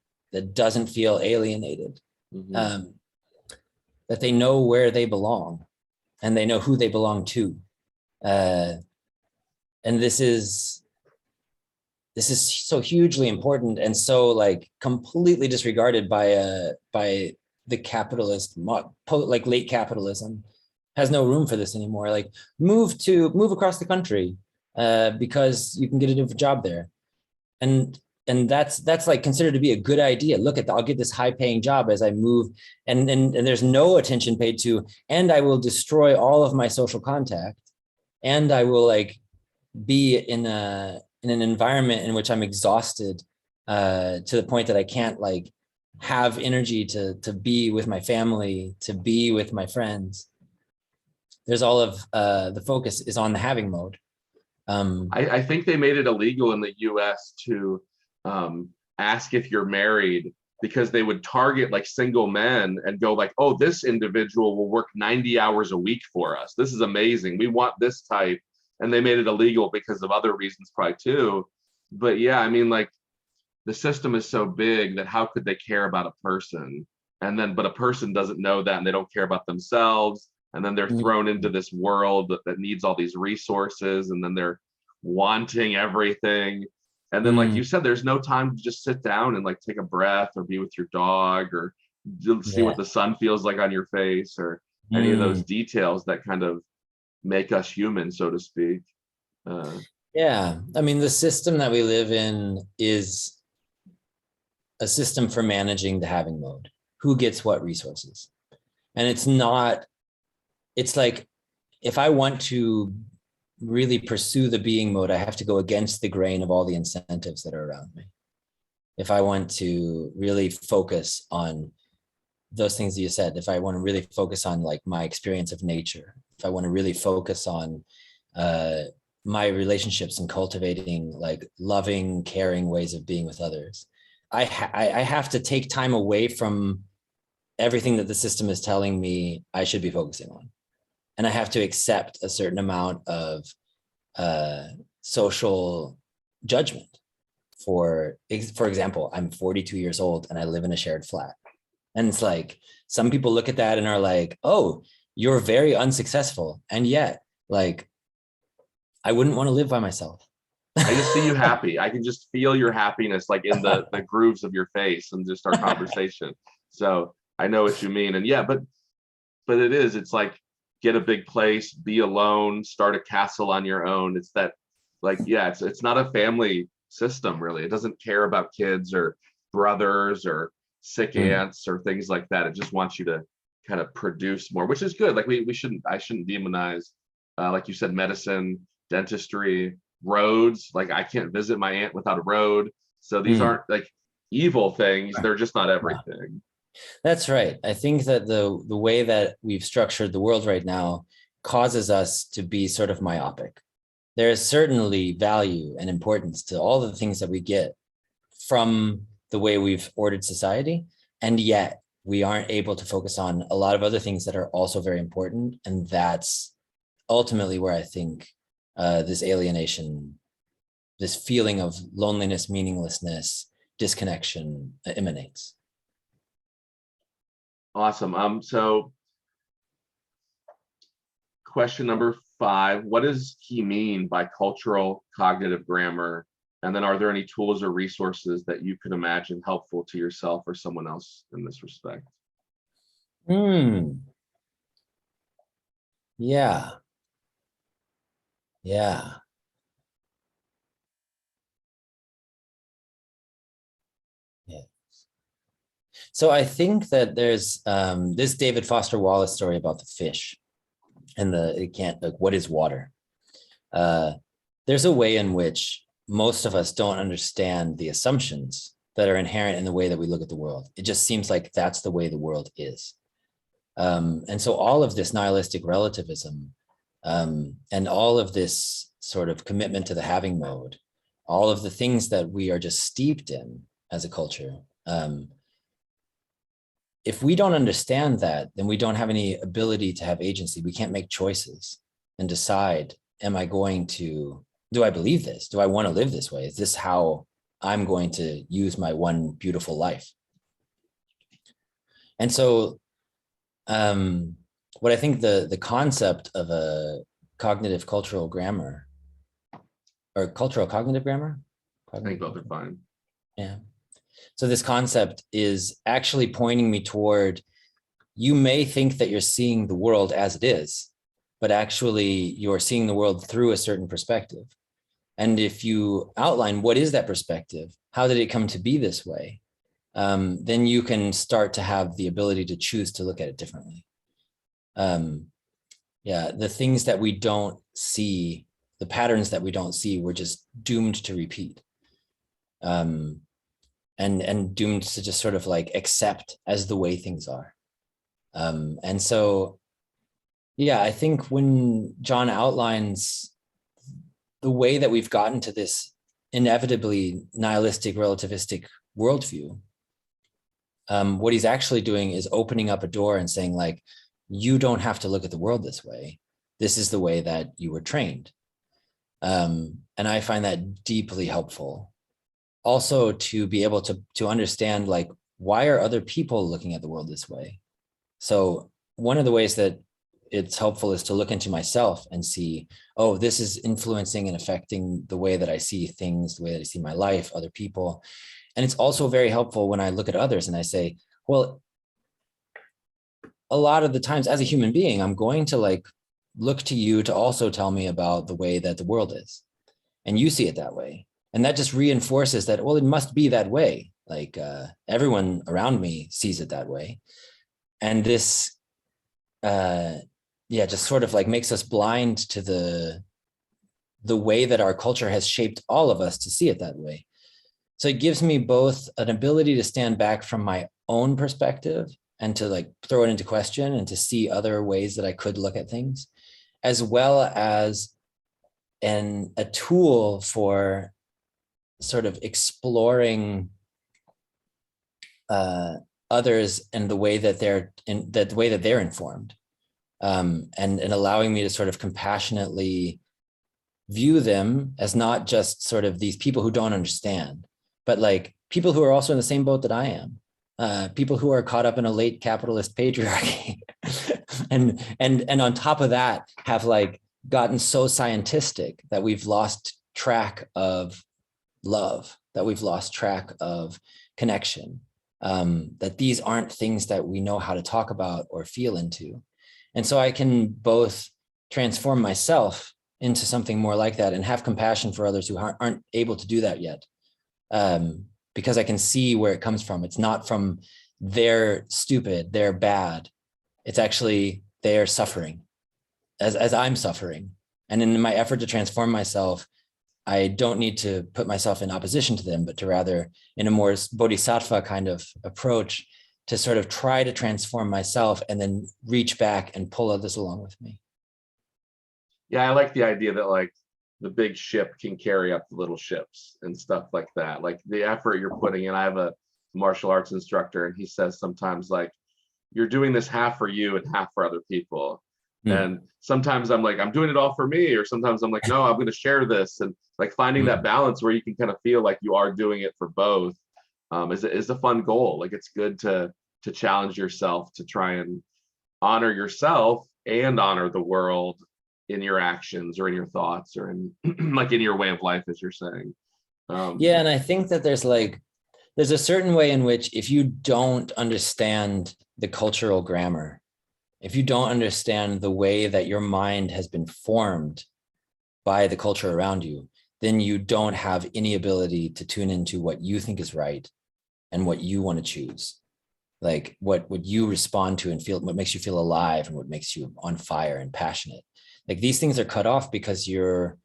doesn't feel alienated, that they know where they belong and they know who they belong to. And this is so hugely important and so like completely disregarded by the capitalist, like late capitalism has no room for this anymore. Like move across the country because you can get a different job there. And that's like considered to be a good idea. Look at I'll get this high paying job as I move, and there's no attention paid to, and I will destroy all of my social contact, and I will like be in an environment in which I'm exhausted to the point that I can't like have energy to be with my family, to be with my friends. There's all of the focus is on the having mode. I think they made it illegal in the US to ask if you're married, because they would target like single men and go like, oh, this individual will work 90 hours a week for us. This is amazing. We want this type. And they made it illegal because of other reasons probably too. But yeah, I mean, like the system is so big that how could they care about a person? And then, but a person doesn't know that and they don't care about themselves. And then they're thrown into this world that needs all these resources, and then they're wanting everything. And then, like you said, there's no time to just sit down and like take a breath or be with your dog or see what the sun feels like on your face or any of those details that kind of make us human, so to speak. Yeah, I mean, the system that we live in is a system for managing the having mode. Who gets what resources? And it's like, if I want to really pursue the being mode, I have to go against the grain of all the incentives that are around me. If I want to really focus on those things that you said, if I want to really focus on like my experience of nature, if I want to really focus on my relationships and cultivating like loving, caring ways of being with others, I have to take time away from everything that the system is telling me I should be focusing on. And I have to accept a certain amount of social judgment. For example, I'm 42 years old and I live in a shared flat. And it's like, some people look at that and are like, oh, you're very unsuccessful. And yet, like, I wouldn't want to live by myself. I just see you happy. I can just feel your happiness, like in the grooves of your face and just our conversation. So I know what you mean. And yeah, but it's like, get a big place, be alone, start a castle on your own. It's that, like, yeah, it's not a family system, really. It doesn't care about kids or brothers or sick aunts or things like that. It just wants you to kind of produce more, which is good. Like I shouldn't demonize, like you said, medicine, dentistry, roads. Like, I can't visit my aunt without a road. So these aren't like evil things. They're just not everything. That's right. I think that the way that we've structured the world right now causes us to be sort of myopic. There is certainly value and importance to all the things that we get from the way we've ordered society, and yet we aren't able to focus on a lot of other things that are also very important. And that's ultimately where I think this alienation, this feeling of loneliness, meaninglessness, disconnection emanates. Awesome. So question number 5, what does he mean by cultural cognitive grammar? And then, are there any tools or resources that you could imagine helpful to yourself or someone else in this respect? Yeah. So I think that there's this David Foster Wallace story about the fish and what is water? There's a way in which most of us don't understand the assumptions that are inherent in the way that we look at the world. It just seems like that's the way the world is. And so all of this nihilistic relativism and all of this sort of commitment to the having mode, all of the things that we are just steeped in as a culture, if we don't understand that, then we don't have any ability to have agency. We can't make choices and decide, do I believe this? Do I want to live this way? Is this how I'm going to use my one beautiful life? And so what I think the concept of a cognitive cultural grammar, or cultural cognitive grammar? I think both are fine. Yeah. So this concept is actually pointing me toward, you may think that you're seeing the world as it is, but actually you're seeing the world through a certain perspective. And if you outline what is that perspective, how did it come to be this way, then you can start to have the ability to choose to look at it differently. The things that we don't see, the patterns that we don't see, we're just doomed to repeat. And doomed to just sort of like accept as the way things are. And so, yeah, I think when John outlines the way that we've gotten to this inevitably nihilistic, relativistic worldview, what he's actually doing is opening up a door and saying, like, you don't have to look at the world this way. This is the way that you were trained. And I find that deeply helpful. Also, to be able to understand, like, why are other people looking at the world this way? So one of the ways that it's helpful is to look into myself and see, oh, this is influencing and affecting the way that I see things, the way that I see my life, other people. And it's also very helpful when I look at others and I say, well, a lot of the times as a human being, I'm going to like look to you to also tell me about the way that the world is. And you see it that way. And that just reinforces that, well, it must be that way. Like everyone around me sees it that way. And this, just sort of like makes us blind to the way that our culture has shaped all of us to see it that way. So it gives me both an ability to stand back from my own perspective and to like throw it into question and to see other ways that I could look at things, as well as and a tool for sort of exploring others and the way that they're informed, and allowing me to sort of compassionately view them as not just sort of these people who don't understand, but like people who are also in the same boat that I am, people who are caught up in a late capitalist patriarchy, and on top of that have like gotten so scientistic that we've lost track of love, that we've lost track of connection, that these aren't things that we know how to talk about or feel into. And so I can both transform myself into something more like that and have compassion for others who aren't able to do that yet, because I can see where it comes from. It's not from they're stupid, they're bad. It's actually they're suffering as I'm suffering. And in my effort to transform myself, I don't need to put myself in opposition to them, but to rather in a more bodhisattva kind of approach to sort of try to transform myself and then reach back and pull others along with me. Yeah, I like the idea that like the big ship can carry up the little ships and stuff like that. Like the effort you're putting in. I have a martial arts instructor, and he says sometimes like you're doing this half for you and half for other people. And sometimes I'm like, I'm doing it all for me, or sometimes I'm like, no, I'm going to share this. And like finding that balance where you can kind of feel like you are doing it for both, is a fun goal. Like it's good to challenge yourself to try and honor yourself and honor the world in your actions or in your thoughts or in like in your way of life, as you're saying. Yeah, and I think that there's a certain way in which if you don't understand the cultural grammar, if you don't understand the way that your mind has been formed by the culture around you, then you don't have any ability to tune into what you think is right and what you want to choose. Like what you respond to and feel, what makes you feel alive and what makes you on fire and passionate. Like these things are cut off because you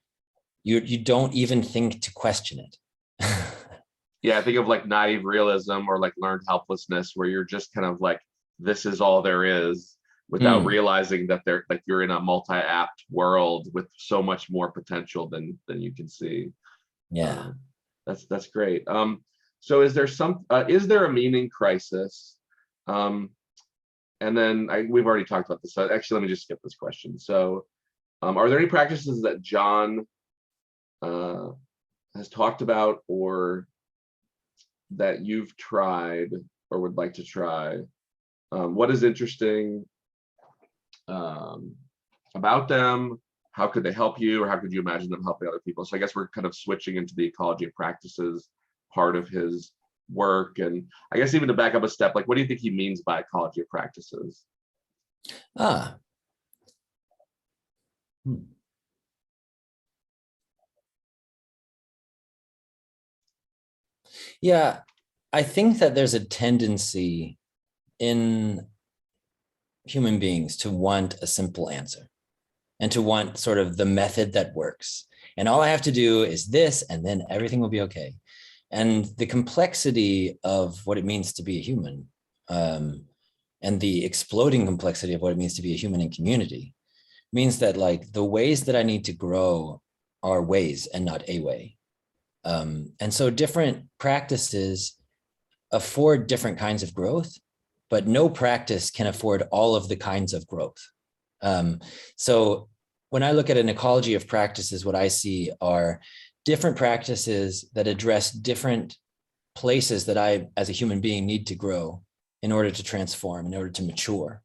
don't even think to question it. Yeah, I think of like naive realism or like learned helplessness, where you're just kind of like, this is all there is, without realizing that they're like you're in a multi-apt world with so much more potential than you can see. Yeah. That's great. So is there a meaning crisis? And then we've already talked about this. So actually, let me just skip this question. So are there any practices that John has talked about or that you've tried or would like to try? What is interesting about them? How could they help you, or how could you imagine them helping other people? So I guess we're kind of switching into the ecology of practices part of his work. And I guess even to back up a step, like what do you think he means by ecology of practices? Yeah, I think that there's a tendency in human beings to want a simple answer and to want sort of the method that works. And all I have to do is this, and then everything will be okay. And the complexity of what it means to be a human, and the exploding complexity of what it means to be a human in community, means that like the ways that I need to grow are ways and not a way. And so different practices afford different kinds of growth, but no practice can afford all of the kinds of growth. So when I look at an ecology of practices, what I see are different practices that address different places that I, as a human being, need to grow in order to transform, in order to mature.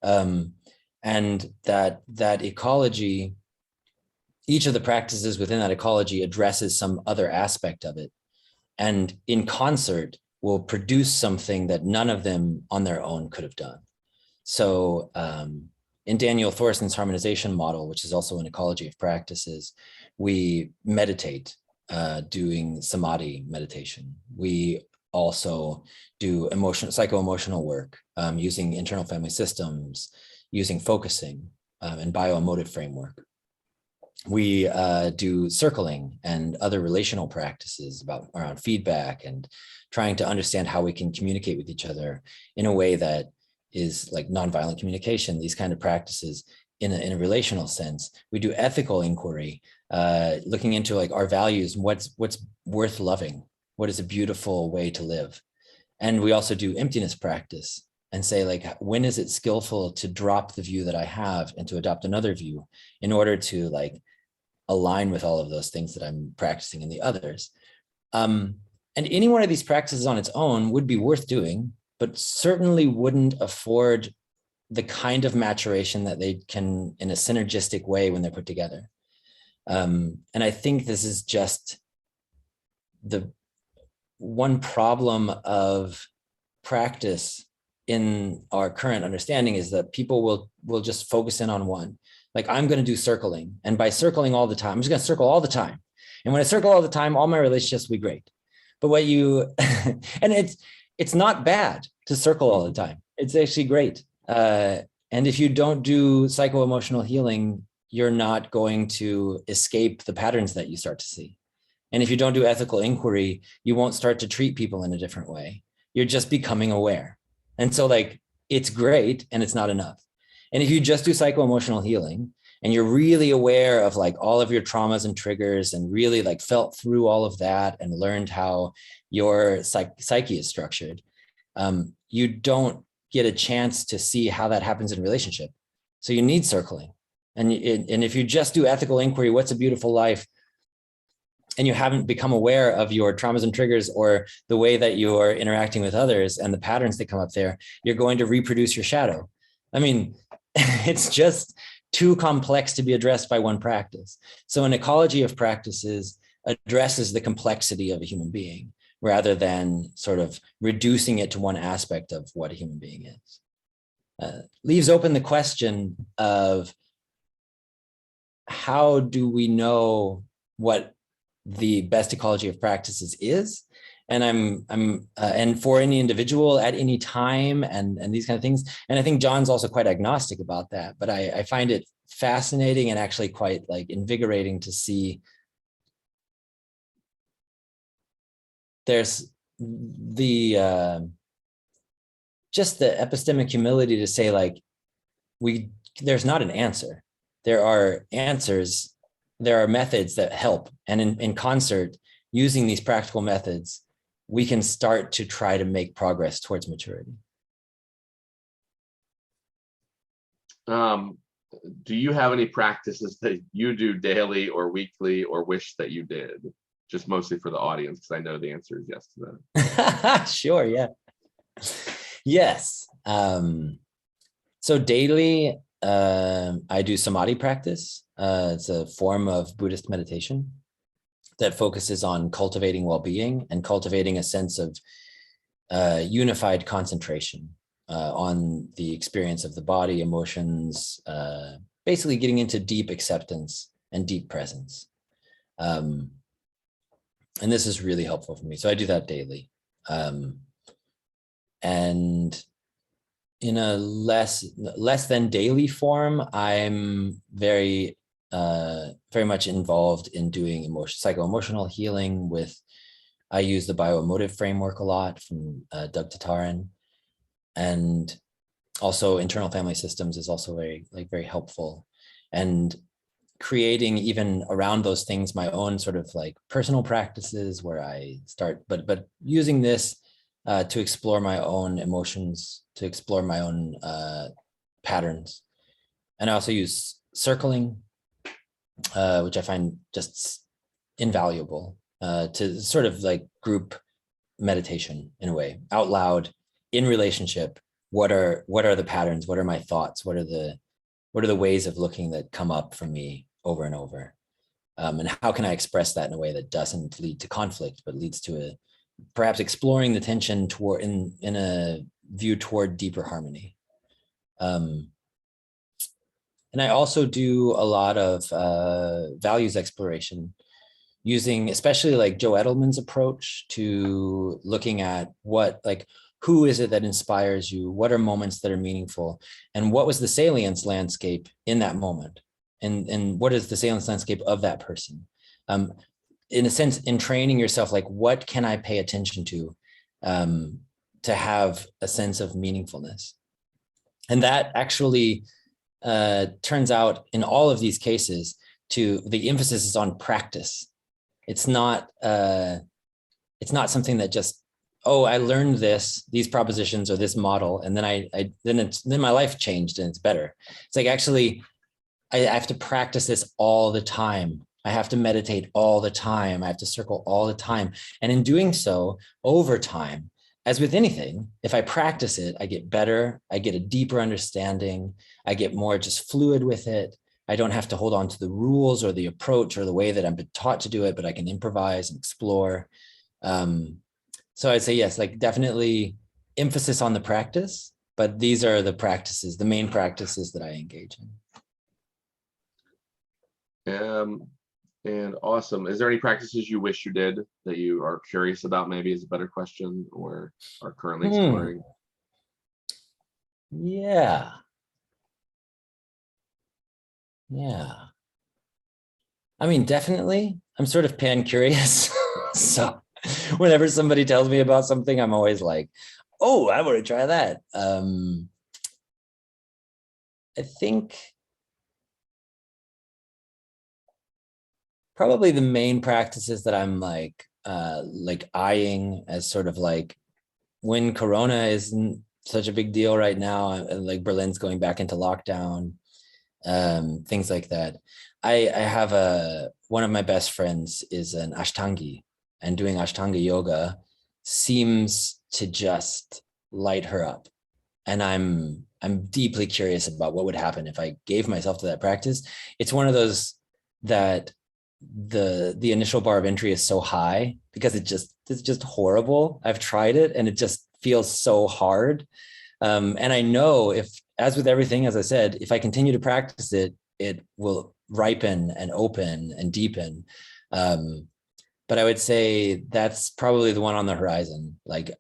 And that ecology, each of the practices within that ecology addresses some other aspect of it, and in concert will produce something that none of them on their own could have done. So in Daniel Thorson's harmonization model, which is also an ecology of practices, we meditate doing samadhi meditation. We also do psycho-emotional work using internal family systems, using focusing and bioemotive framework. We do circling and other relational practices around feedback and trying to understand how we can communicate with each other in a way that is like nonviolent communication. These kind of practices in a relational sense. We do ethical inquiry, looking into like our values, what's worth loving, what is a beautiful way to live. And we also do emptiness practice and say, like, when is it skillful to drop the view that I have and to adopt another view in order to like align with all of those things that I'm practicing in the others. And any one of these practices on its own would be worth doing, but certainly wouldn't afford the kind of maturation that they can in a synergistic way when they're put together. And I think this is just the one problem of practice in our current understanding is that people will just focus in on one. Like, I'm going to do circling, and by circling all the time, I'm just going to circle all the time. And when I circle all the time, all my relationships will be great. But what you, and it's not bad to circle all the time. It's actually great. And if you don't do psycho-emotional healing, you're not going to escape the patterns that you start to see. And if you don't do ethical inquiry, you won't start to treat people in a different way. You're just becoming aware. And so like, it's great and it's not enough. And if you just do psycho-emotional healing and you're really aware of like all of your traumas and triggers and really like felt through all of that and learned how your psyche is structured, you don't get a chance to see how that happens in relationship. So you need circling. And if you just do ethical inquiry, what's a beautiful life, and you haven't become aware of your traumas and triggers or the way that you're interacting with others and the patterns that come up there, you're going to reproduce your shadow. I mean, it's just too complex to be addressed by one practice. So an ecology of practices addresses the complexity of a human being rather than sort of reducing it to one aspect of what a human being is. Leaves open the question of how do we know what the best ecology of practices is? And and for any individual at any time and these kind of things. And I think John's also quite agnostic about that, but I find it fascinating and actually quite like invigorating to see there's the just the epistemic humility to say like, there's not an answer. There are answers, there are methods that help. And in concert, using these practical methods, we can start to try to make progress towards maturity. Do you have any practices that you do daily or weekly or wish that you did? Just mostly for the audience, because I know the answer is yes to that. Sure, yeah. Yes. So daily, I do samadhi practice. It's a form of Buddhist meditation that focuses on cultivating well-being and cultivating a sense of unified concentration on the experience of the body, emotions, basically getting into deep acceptance and deep presence. And this is really helpful for me. So I do that daily. And in a less than daily form, I'm very much involved in doing psycho-emotional healing with, I use the bioemotive framework a lot from Doug Tatarin, and also internal family systems is also very helpful, and creating even around those things my own sort of like personal practices where I start, but using this to explore my own emotions, to explore my own patterns. And I also use circling, which I find just invaluable to sort of like group meditation in a way, out loud, in relationship. What are the patterns? What are my thoughts? What are the ways of looking that come up for me over and over? And how can I express that in a way that doesn't lead to conflict, but leads to perhaps exploring the tension toward in a view toward deeper harmony. And I also do a lot of values exploration, using especially like Joe Edelman's approach to looking at who is it that inspires you? What are moments that are meaningful? And what was the salience landscape in that moment? And what is the salience landscape of that person? In a sense, in training yourself, like, what can I pay attention to have a sense of meaningfulness? And that actually turns out in all of these cases the emphasis is on practice. It's not something that just, oh, I learned these propositions or this model, and then my life changed and it's better. It's like, actually, I have to practice this all the time. I have to meditate all the time. I have to circle all the time. And in doing so, over time, as with anything, if I practice it, I get better. I get a deeper understanding. I get more just fluid with it. I don't have to hold on to the rules or the approach or the way that I'm taught to do it, but I can improvise and explore. So I'd say, yes, like definitely emphasis on the practice, but these are the practices, the main practices that I engage in. And awesome. Is there any practices you wish you did that you are curious about, maybe is a better question, or are currently exploring? Yeah. I mean, definitely. I'm sort of pan curious. So whenever somebody tells me about something, I'm always like, oh, I want to try that. I think probably the main practices that I'm like eyeing as sort of like, when Corona isn't such a big deal right now, like Berlin's going back into lockdown, things like that. I have one of my best friends is an Ashtangi, and doing Ashtanga yoga seems to just light her up. And I'm deeply curious about what would happen if I gave myself to that practice. It's one of those that the initial bar of entry is so high because it's just horrible. I've tried it and it just feels so hard. And I know, if, as with everything, as I said, if I continue to practice it, it will ripen and open and deepen. But I would say that's probably the one on the horizon, like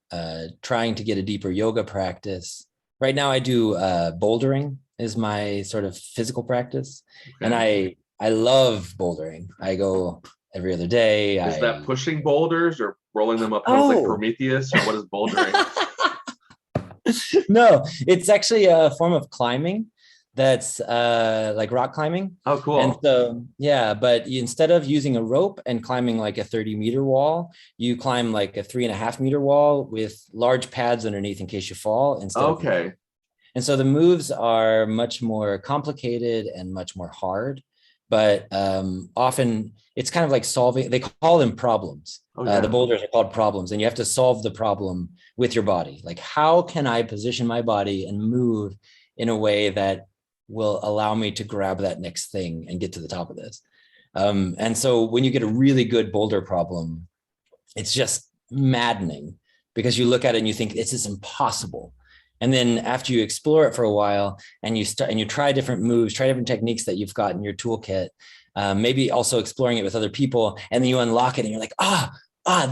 trying to get a deeper yoga practice. Right now I do bouldering is my sort of physical practice. Okay. And I love bouldering. I go every other day. Is that pushing boulders or rolling them up hills like Prometheus, or what is bouldering? No, it's actually a form of climbing that's like rock climbing. Oh, cool. And so, yeah, but instead of using a rope and climbing like a 30-meter wall, you climb like a 3.5-meter wall with large pads underneath in case you fall. Okay. And so the moves are much more complicated and much more hard, but often it's kind of like solving, they call them problems. Oh, yeah. The boulders are called problems, and you have to solve the problem with your body. Like, how can I position my body and move in a way that will allow me to grab that next thing and get to the top of this? And so when you get a really good boulder problem, it's just maddening because you look at it and you think this is impossible. And then after you explore it for a while and you try different moves, try different techniques that you've got in your toolkit, maybe also exploring it with other people, and then you unlock it and you're like,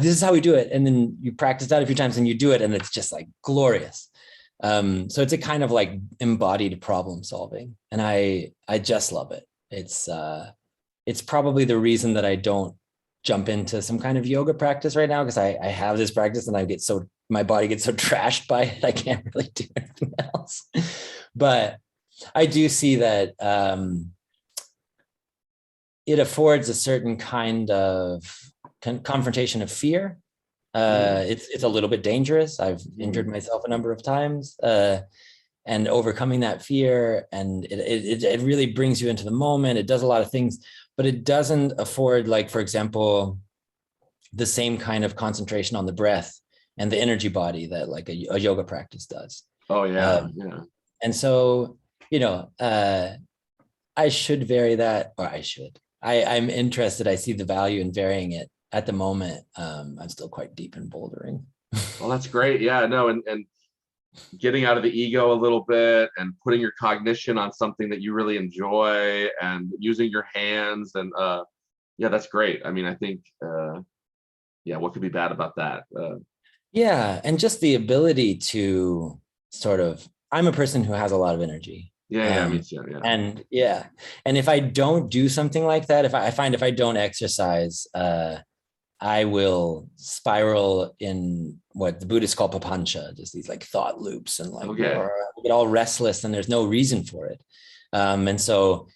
this is how we do it. And then you practice that a few times and you do it and it's just like glorious. So it's a kind of like embodied problem solving. And I just love it. It's probably the reason that I don't jump into some kind of yoga practice right now, because I have this practice and my body gets so trashed by it, I can't really do anything else. But I do see that it affords a certain kind of confrontation of fear. It's a little bit dangerous. I've injured myself a number of times, and overcoming that fear, and it really brings you into the moment. It does a lot of things, but it doesn't afford, like, for example, the same kind of concentration on the breath and the energy body that like a yoga practice does. Oh yeah, yeah. And so, I should vary that, or I'm interested. I see the value in varying it. At the moment, I'm still quite deep in bouldering. Well, that's great. Yeah, no, and getting out of the ego a little bit and putting your cognition on something that you really enjoy and using your hands, and yeah, that's great. I mean, I think what could be bad about that? Yeah, and just the ability to sort of, I'm a person who has a lot of energy. Yeah, me too. Yeah. And if I don't do something like that, if I don't exercise, I will spiral in what the Buddhists call papancha, just these like thought loops, and like get all restless, and there's no reason for it. And so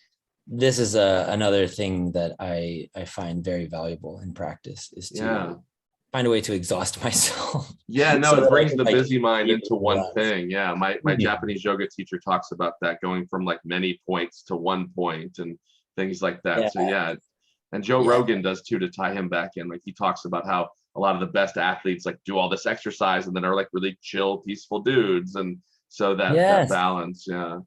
this is another thing that I find very valuable in practice, is to find a way to exhaust myself. Yeah, no, So it that I brings can, the like, busy mind into one relax. thing. Yeah, my Japanese yoga teacher talks about that, going from like many points to one point and things like that. Yeah, So yeah, and Joe yeah, Rogan does too, to tie him back in. Like he talks about how a lot of the best athletes like do all this exercise and then are like really chill, peaceful dudes, and so that yes, balance. Yeah,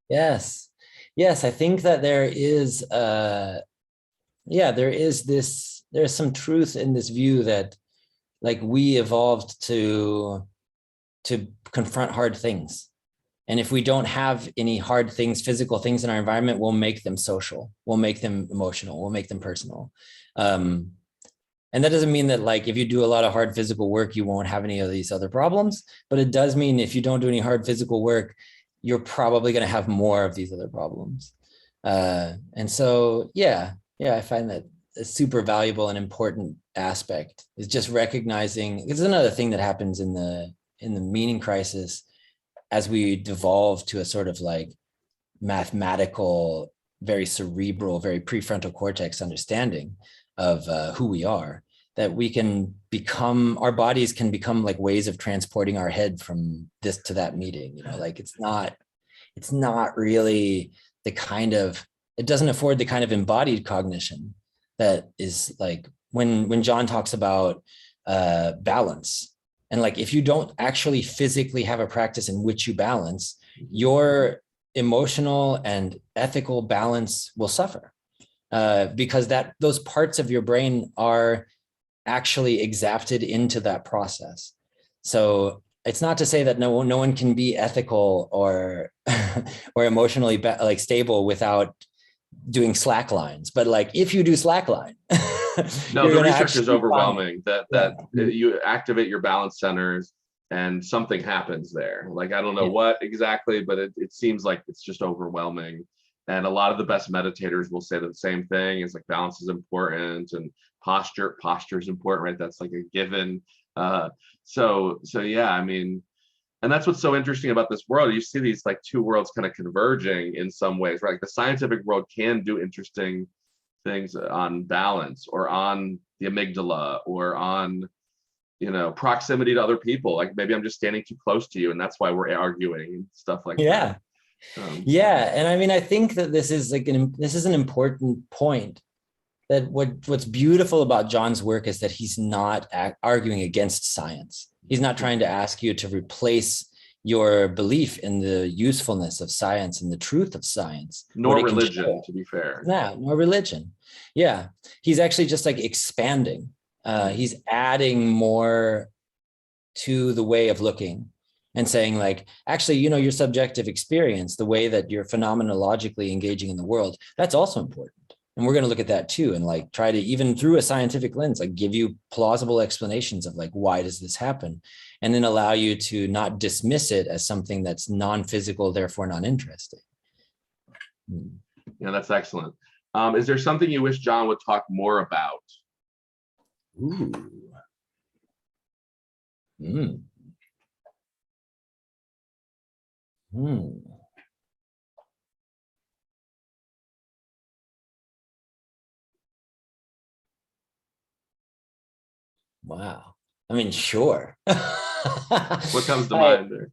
yes, yes. I think that there is, yeah, there's some truth in this view that, like, we evolved to confront hard things. And if we don't have any hard things, physical things in our environment, we'll make them social, we'll make them emotional, we'll make them personal. And that doesn't mean that, like, if you do a lot of hard physical work, you won't have any of these other problems. But it does mean if you don't do any hard physical work, you're probably going to have more of these other problems. And so, yeah, I find that a super valuable and important aspect is just recognizing. It's another thing that happens in the meaning crisis as we devolve to a sort of like mathematical, very cerebral, very prefrontal cortex understanding of who we are, that we can become, our bodies can become like ways of transporting our head from this to that meeting. You know, like it's not really the kind of, it doesn't afford the kind of embodied cognition that is like when John talks about balance. And like, if you don't actually physically have a practice in which you balance, your emotional and ethical balance will suffer, because those parts of your brain are actually exapted into that process. So it's not to say that no one can be ethical or or emotionally like stable without doing slack lines. But like, if you do slack line, no, you're the going to research is actually find, overwhelming yeah, you activate your balance centers and something happens there. Like I don't know yeah, what exactly, but it seems like it's just overwhelming. And a lot of the best meditators will say the same thing. It's like balance is important and posture is important, right? That's like a given. So yeah, I mean, and that's what's so interesting about this world. You see these like two worlds kind of converging in some ways, right? Like the scientific world can do interesting things on balance or on the amygdala or on, proximity to other people. Like maybe I'm just standing too close to you and that's why we're arguing and stuff like that. yeah. Yeah, and I mean, I think that this is an important point, that what's beautiful about John's work is that he's not arguing against science. He's not trying to ask you to replace your belief in the usefulness of science and the truth of science, what Nor it can religion, show. to be fair. Yeah, nor religion. Yeah, he's actually just like expanding. He's adding more to the way of looking and saying, like, actually, your subjective experience, the way that you're phenomenologically engaging in the world, that's also important. And we're going to look at that too, and like try to, even through a scientific lens, like give you plausible explanations of like, why does this happen? And then allow you to not dismiss it as something that's non-physical, therefore non-interesting. Yeah, that's excellent. Is there something you wish John would talk more about? Ooh. Mm. Hmm. Wow. I mean, sure. What comes to I, mind there?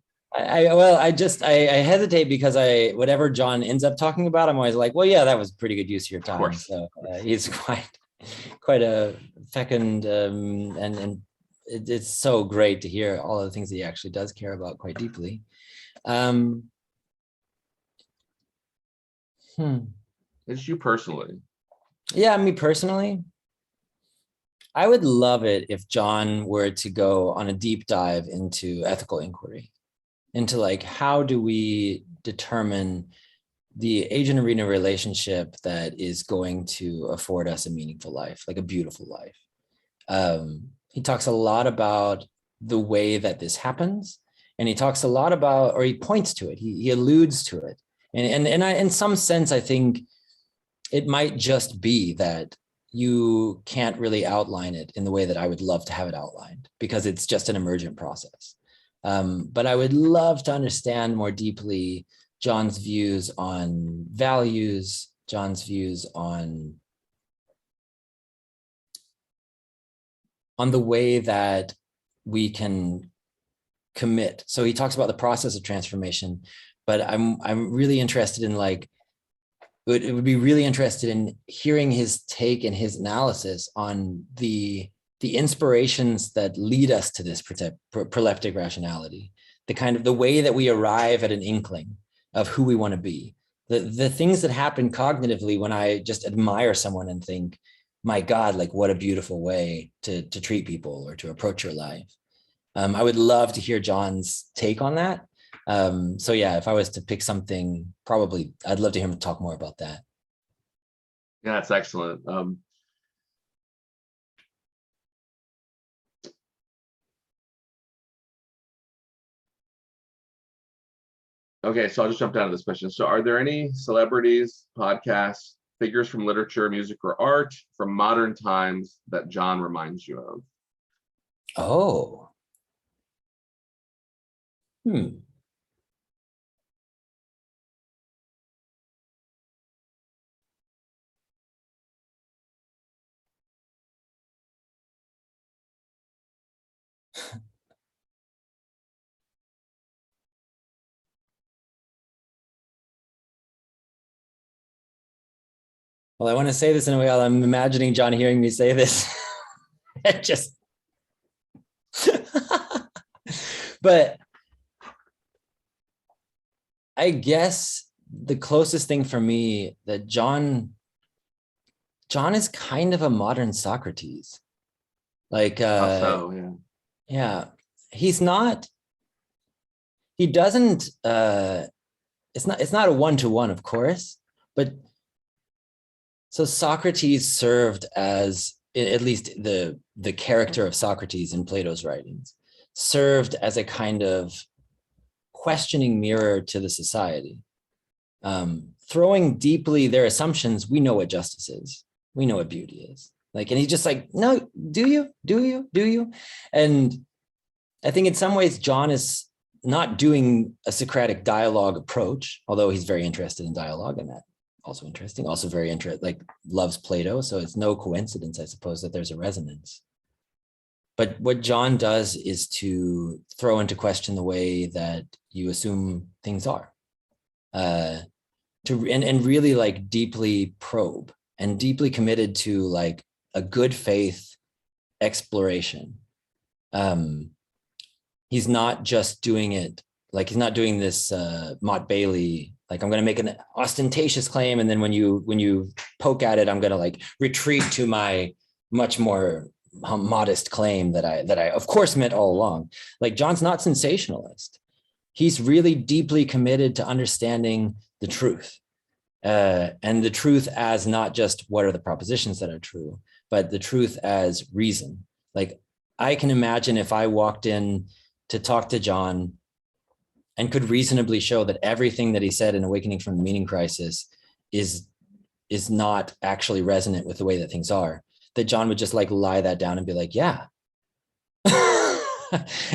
well, I hesitate because whatever John ends up talking about, I'm always like, well, yeah, that was pretty good use of your Of time. course. So he's quite a fecund, and it's so great to hear all of the things that he actually does care about quite deeply. Um, It's you personally. yeah, me personally, I would love it if John were to go on a deep dive into ethical inquiry, into like, how do we determine the agent arena relationship that is going to afford us a meaningful life, like a beautiful life. He talks a lot about the way that this happens, and he talks a lot about, or he points to it, he alludes to it. And I, in some sense, I think it might just be that you can't really outline it in the way that I would love to have it outlined, because it's just an emergent process. But I would love to understand more deeply John's views on values, John's views on the way that we can commit. So he talks about the process of transformation, but I'm really interested in like, it would be really interested in hearing his take and his analysis on the inspirations that lead us to this proleptic rationality, the way that we arrive at an inkling of who we want to be, the things that happen cognitively when I just admire someone and think, my God, like what a beautiful way to treat people or to approach your life. I would love to hear John's take on that. So yeah, if I was to pick something, probably I'd love to hear him talk more about that. Yeah, that's excellent. Okay, so I'll just jump down to this question. So are there any celebrities, podcasts, figures from literature, music, or art from modern times that John reminds you of? Oh. Well, I want to say this in a way, I'm imagining John hearing me say this. It just, but I guess the closest thing for me that John is kind of a modern Socrates. Like, Also, yeah. yeah, he's not, he doesn't, it's not a one-to-one, of course, but so Socrates served as, at least the character of Socrates in Plato's writings, served as a kind of questioning mirror to the society, throwing deeply their assumptions. We know what justice is. We know what beauty is. Like, and he's just like, no, do you? And I think in some ways, John is not doing a Socratic dialogue approach, although he's very interested in dialogue, and that also interesting, also very interesting, like loves Plato. So it's no coincidence, I suppose, that there's a resonance. But what John does is to throw into question the way that you assume things are, and really like deeply probe and deeply committed to like a good faith exploration. He's not just doing it, like he's not doing this Mott Bailey, like I'm going to make an ostentatious claim, and then when you poke at it, I'm going to like retreat to my much more modest claim that I of course meant all along. Like John's not sensationalist. He's really deeply committed to understanding the truth, and the truth as not just what are the propositions that are true, but the truth as reason. Like I can imagine if I walked in to talk to John and could reasonably show that everything that he said in Awakening from the Meaning Crisis is not actually resonant with the way that things are, that John would just like lie that down and be like, yeah.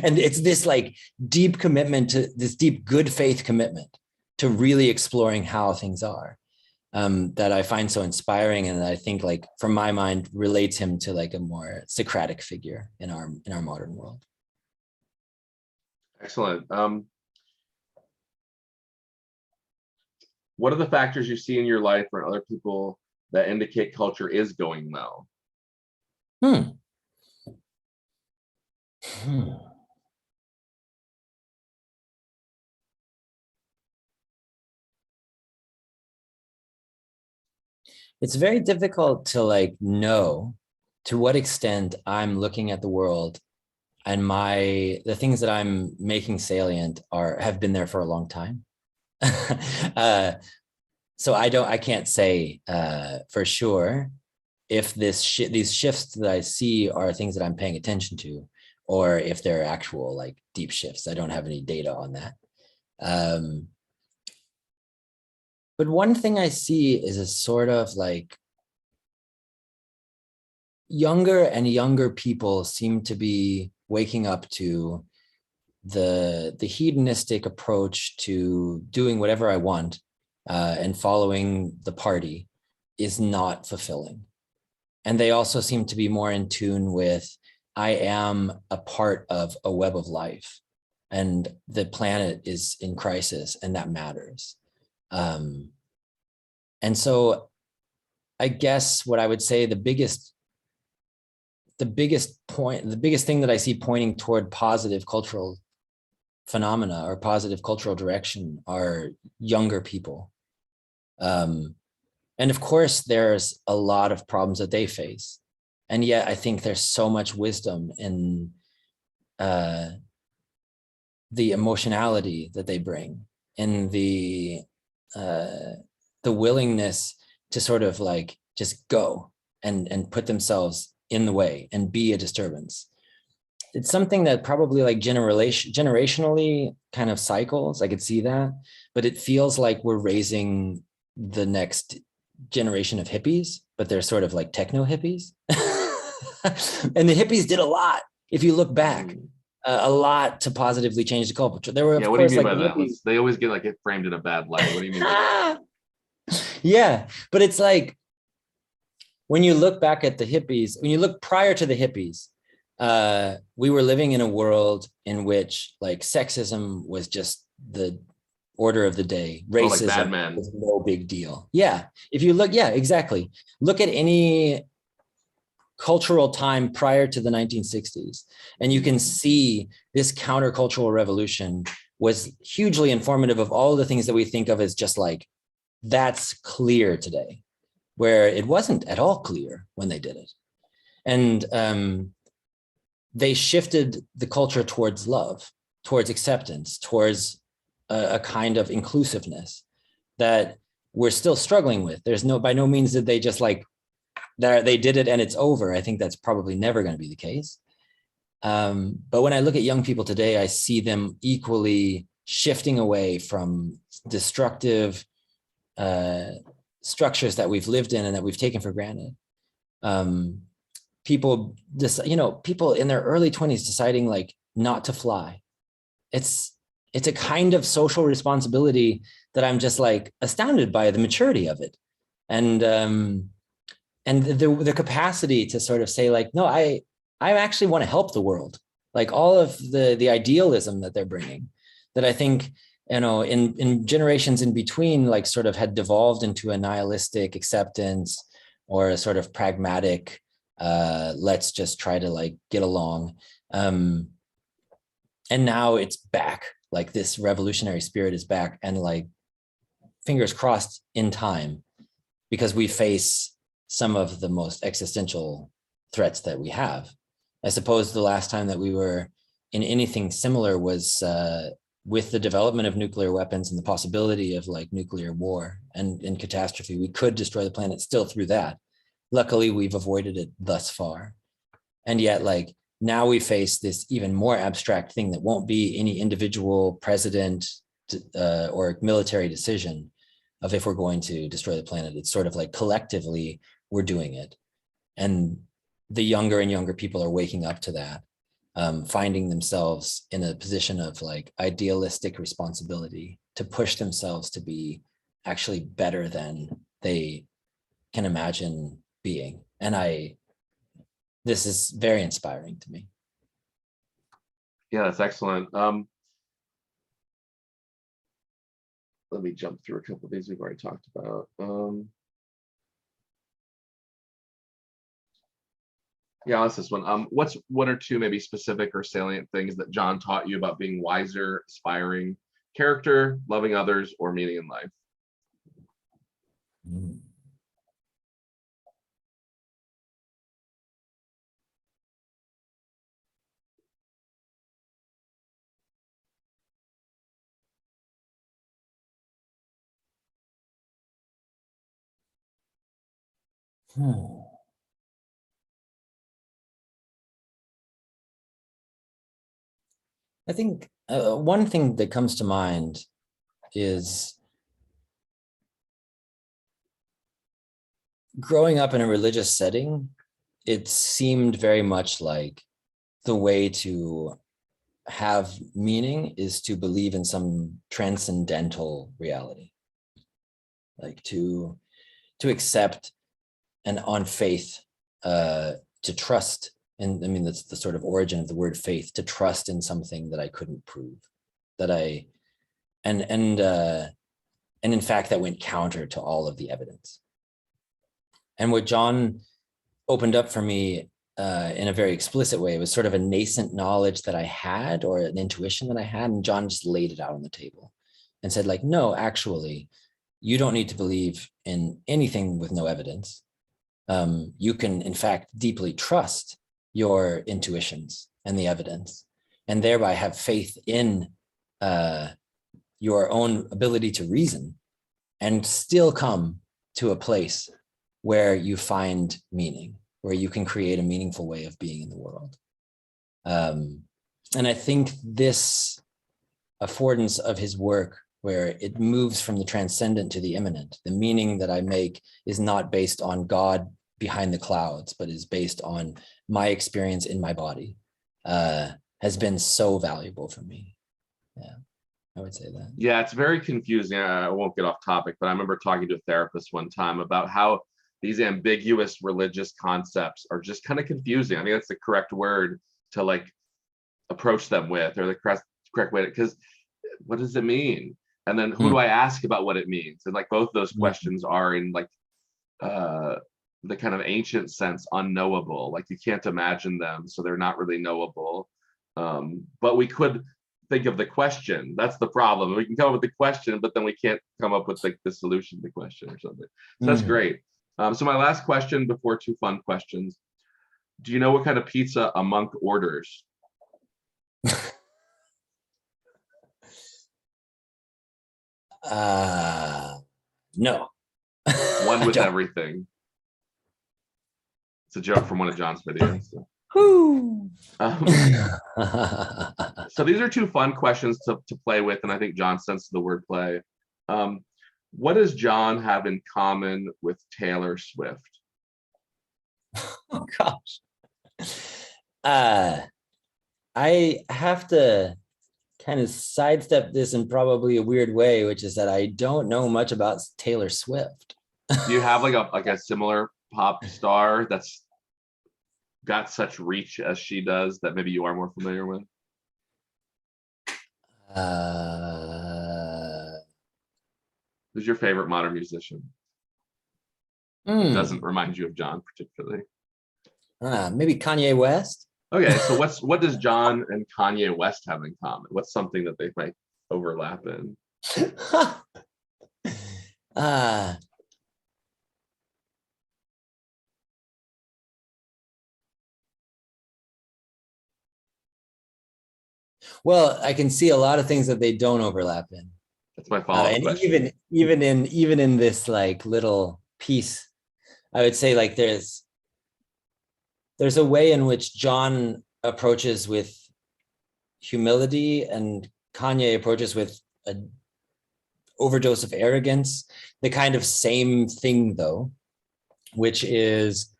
And it's this like deep commitment to this deep good faith commitment to really exploring how things are, that I find so inspiring, and that I think like from my mind relates him to like a more Socratic figure in our modern world. Excellent. What are the factors you see in your life or other people that indicate culture is going well? It's very difficult to like know to what extent I'm looking at the world and the things that I'm making salient have been there for a long time. So I can't say for sure if these shifts that I see are things that I'm paying attention to, or if they're actual like deep shifts. I don't have any data on that. But one thing I see is a sort of like younger and younger people seem to be waking up to the hedonistic approach to doing whatever I want and following the party is not fulfilling. And they also seem to be more in tune with, I am a part of a web of life, and the planet is in crisis, and that matters. And so I guess what I would say, the biggest thing that I see pointing toward positive cultural phenomena or positive cultural direction are younger people. And of course, there's a lot of problems that they face. And yet I think there's so much wisdom in the emotionality that they bring, in the willingness to sort of like just go and put themselves in the way and be a disturbance. It's something that probably like generationally kind of cycles. I could see that, but it feels like we're raising the next generation of hippies, but they're sort of like techno hippies. And the hippies did a lot, if you look back, a lot to positively change the culture. There were, of what do you course, mean like by that? hippies. They always get like it framed in a bad light. What do you mean by that? Yeah, but it's like when you look back at the hippies, when you look prior to the hippies, we were living in a world in which like sexism was just the order of the day. Racism was no big deal. Yeah, if you look, yeah, exactly. Look at any cultural time prior to the 1960s, and you can see this countercultural revolution was hugely informative of all the things that we think of as just like, that's clear today, where it wasn't at all clear when they did it. And they shifted the culture towards love, towards acceptance, towards a kind of inclusiveness that we're still struggling with. There's by no means did they just like, they did it and it's over. I think that's probably never going to be the case. But when I look at young people today, I see them equally shifting away from destructive structures that we've lived in and that we've taken for granted. People in their early 20s deciding like not to fly. It's a kind of social responsibility that I'm just like astounded by the maturity of it. And the capacity to sort of say like, no, I actually want to help the world. Like all of the idealism that they're bringing, that I think, in generations in between, like sort of had devolved into a nihilistic acceptance or a sort of pragmatic, let's just try to like get along. And now it's back, like this revolutionary spirit is back, and like fingers crossed in time, because we face some of the most existential threats that we have. I suppose the last time that we were in anything similar was with the development of nuclear weapons and the possibility of like nuclear war and catastrophe. We could destroy the planet still through that. Luckily, we've avoided it thus far. And yet, like, now we face this even more abstract thing that won't be any individual president or military decision of if we're going to destroy the planet. It's sort of like collectively we're doing it. And the younger and younger people are waking up to that, finding themselves in a position of like idealistic responsibility to push themselves to be actually better than they can imagine being. And this is very inspiring to me. Yeah, that's excellent. Let me jump through a couple of these we've already talked about. Yeah, that's this one. What's one or two maybe specific or salient things that John taught you about being wiser, aspiring, character, loving others, or meaning in life? I think one thing that comes to mind is growing up in a religious setting. It seemed very much like the way to have meaning is to believe in some transcendental reality, like to accept and on faith, to trust. And I mean, that's the sort of origin of the word faith, to trust in something that I couldn't prove, that I, and in fact, that went counter to all of the evidence. And what John opened up for me in a very explicit way was sort of a nascent knowledge that I had, or an intuition that I had. And John just laid it out on the table and said, like, no, actually, you don't need to believe in anything with no evidence. You can, in fact, deeply trust your intuitions and the evidence, and thereby have faith in your own ability to reason, and still come to a place where you find meaning, where you can create a meaningful way of being in the world. And I think this affordance of his work, where it moves from the transcendent to the immanent, the meaning that I make is not based on God behind the clouds, but is based on my experience in my body, has been so valuable for me. Yeah, I would say that. Yeah, it's very confusing. I won't get off topic, but I remember talking to a therapist one time about how these ambiguous religious concepts are just kind of confusing. I think that's the correct word to like approach them with, or the correct way, because what does it mean? And then who do I ask about what it means? And like both of those questions are in like the kind of ancient sense unknowable. Like you can't imagine them, so they're not really knowable. But we could think of the question. That's the problem. We can come up with the question, but then we can't come up with like the solution to the question or something. So that's great. So my last question before two fun questions. Do you know what kind of pizza a monk orders? No. One with everything. It's a joke from one of John's videos. So. So these are two fun questions to play with, and I think John sensed the word play. What does John have in common with Taylor Swift? Oh gosh. I have to kind of sidestep this in probably a weird way, which is that I don't know much about Taylor Swift. Do you have like a similar pop star that's got such reach as she does that maybe you are more familiar with? Who's your favorite modern musician? It doesn't remind you of John particularly. Maybe Kanye West. Okay, so what does John and Kanye West have in common? What's something that they might overlap in? Well, I can see a lot of things that they don't overlap in. That's my follow-up question. Even in this like little piece, I would say like there's a way in which John approaches with humility and Kanye approaches with an overdose of arrogance. The kind of same thing though, which is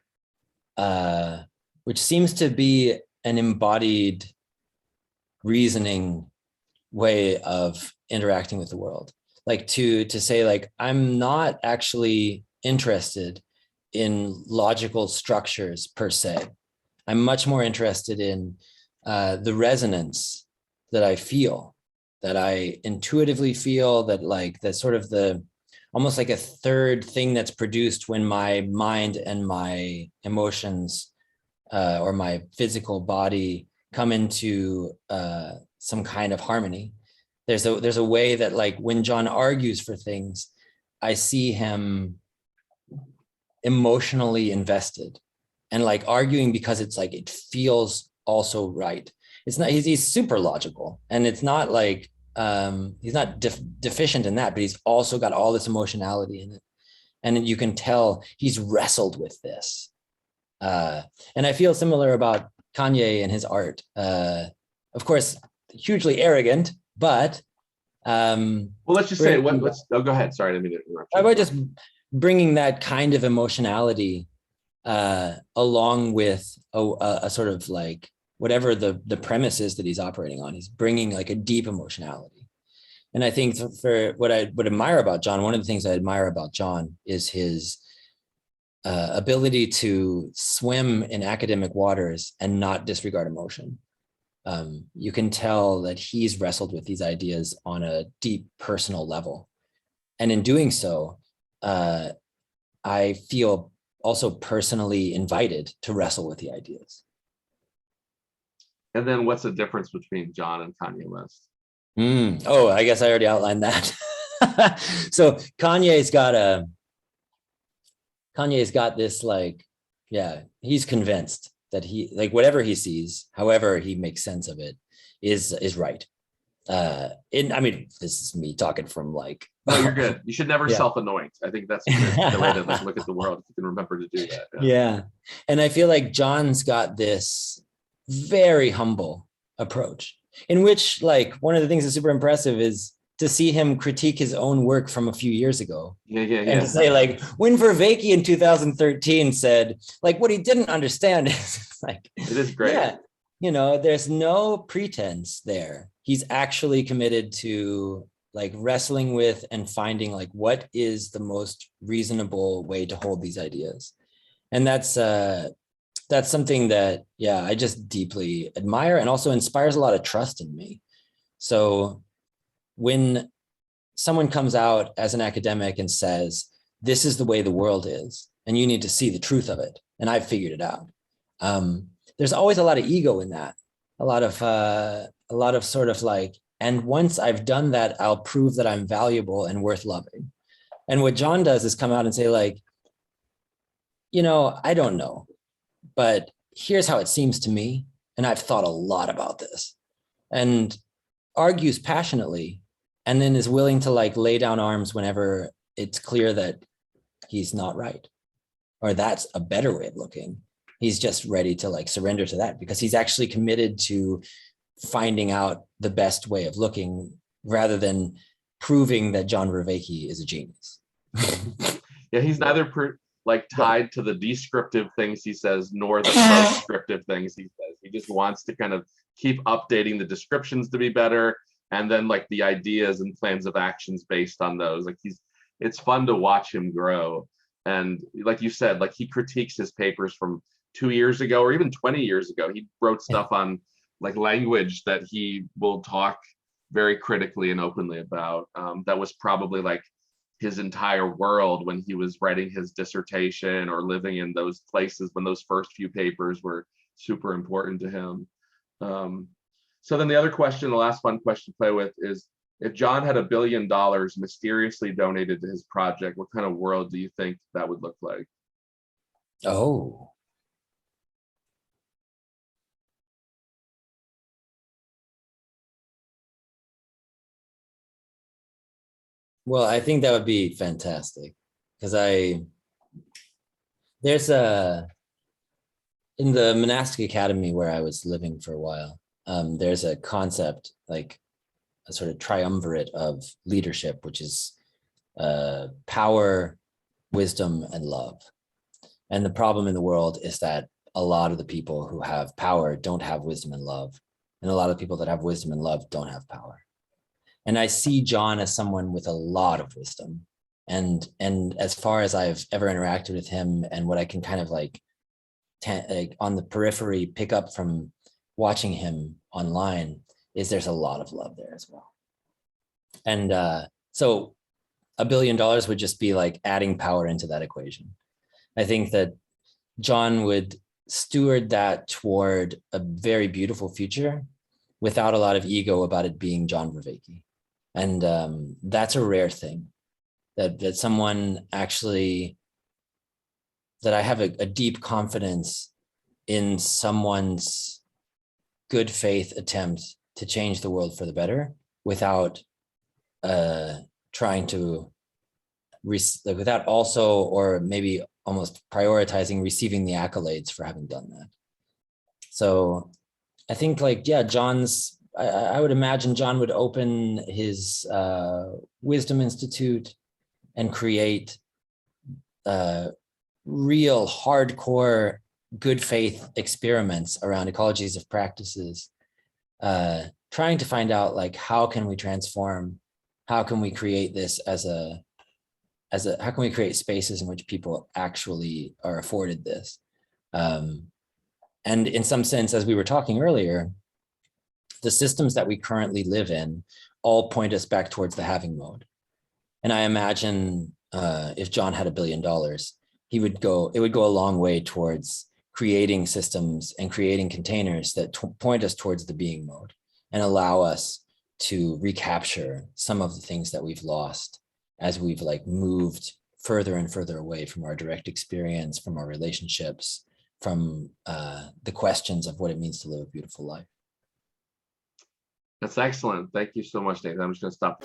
which seems to be an embodied reasoning way of interacting with the world. Like to say like, I'm not actually interested in logical structures per se. I'm much more interested in the resonance that I feel, that I intuitively feel, that like that sort of the almost like a third thing that's produced when my mind and my emotions or my physical body come into some kind of harmony. There's a way that like when John argues for things, I see him emotionally invested and like arguing because it's like it feels also right. It's not he's super logical, and it's not like he's not deficient in that, but he's also got all this emotionality in it, and you can tell he's wrestled with this. And I feel similar about Kanye and his art. Of course, hugely arrogant, but well, let's just say let's go ahead. Sorry, I didn't mean to interrupt you. I was just bringing that kind of emotionality along with a sort of like whatever the premise is that he's operating on. He's bringing like a deep emotionality. And I think for what I would admire about John, one of the things I admire about John is his ability to swim in academic waters and not disregard emotion. You can tell that he's wrestled with these ideas on a deep personal level. And in doing so, I feel also personally invited to wrestle with the ideas. And then what's the difference between John and Kanye West? Oh, I guess I already outlined that. So Kanye's got this, like, yeah, he's convinced that he, like, whatever he sees, however he makes sense of it, is right. I mean, this is me talking from like. No, you're good. You should never Yeah. self-anoint. I think that's the way to like look at the world. If you can remember to do that. Yeah. And I feel like John's got this very humble approach in which, like, one of the things that's super impressive is to see him critique his own work from a few years ago. Yeah. And to say, like, when Vervaeke in 2013 said, like, what he didn't understand is like, it is great. Yeah, you know, there's no pretense there. He's actually committed to like wrestling with and finding like what is the most reasonable way to hold these ideas. And that's something that, yeah, I just deeply admire and also inspires a lot of trust in me. So when someone comes out as an academic and says, this is the way the world is, and you need to see the truth of it, and I've figured it out. There's always a lot of ego in that, a lot of sort of like, and once I've done that, I'll prove that I'm valuable and worth loving. And what John does is come out and say, like, you know, I don't know, but here's how it seems to me. And I've thought a lot about this, and argues passionately, and then is willing to like lay down arms whenever it's clear that he's not right, or that's a better way of looking. He's just ready to like surrender to that because he's actually committed to finding out the best way of looking rather than proving that John Vervaeke is a genius. Yeah, he's neither tied to the descriptive things he says nor the prescriptive things he says. He just wants to kind of keep updating the descriptions to be better, and then like the ideas and plans of actions based on those. Like it's fun to watch him grow. And like you said, like he critiques his papers from 2 years ago or even 20 years ago. He wrote stuff on like language that he will talk very critically and openly about. That was probably like his entire world when he was writing his dissertation or living in those places when those first few papers were super important to him. So then the other question, the last fun question to play with is, if John had $1 billion mysteriously donated to his project, what kind of world do you think that would look like? Oh. Well, I think that would be fantastic because there's in the monastic academy where I was living for a while, there's a concept, like a sort of triumvirate of leadership, which is power, wisdom, and love. And the problem in the world is that a lot of the people who have power don't have wisdom and love. And a lot of people that have wisdom and love don't have power. And I see John as someone with a lot of wisdom. And as far as I've ever interacted with him and what I can kind of like on the periphery pick up from watching him online, is there's a lot of love there as well. And so $1 billion would just be like adding power into that equation. I think that John would steward that toward a very beautiful future without a lot of ego about it being John Vervaeke. And that's a rare thing, that someone actually, that I have a deep confidence in someone's good faith attempt to change the world for the better without trying to, without also, or maybe almost prioritizing receiving the accolades for having done that. So I think like, yeah, I would imagine John would open his Wisdom Institute and create real hardcore good faith experiments around ecologies of practices, trying to find out like, how can we transform, how can we create this how can we create spaces in which people actually are afforded this? And in some sense, as we were talking earlier, the systems that we currently live in all point us back towards the having mode. And I imagine if John had $1 billion, it would go a long way towards creating systems and creating containers that point us towards the being mode and allow us to recapture some of the things that we've lost as we've like moved further and further away from our direct experience, from our relationships, from the questions of what it means to live a beautiful life. That's excellent. Thank you so much, Nathan. I'm just going to stop.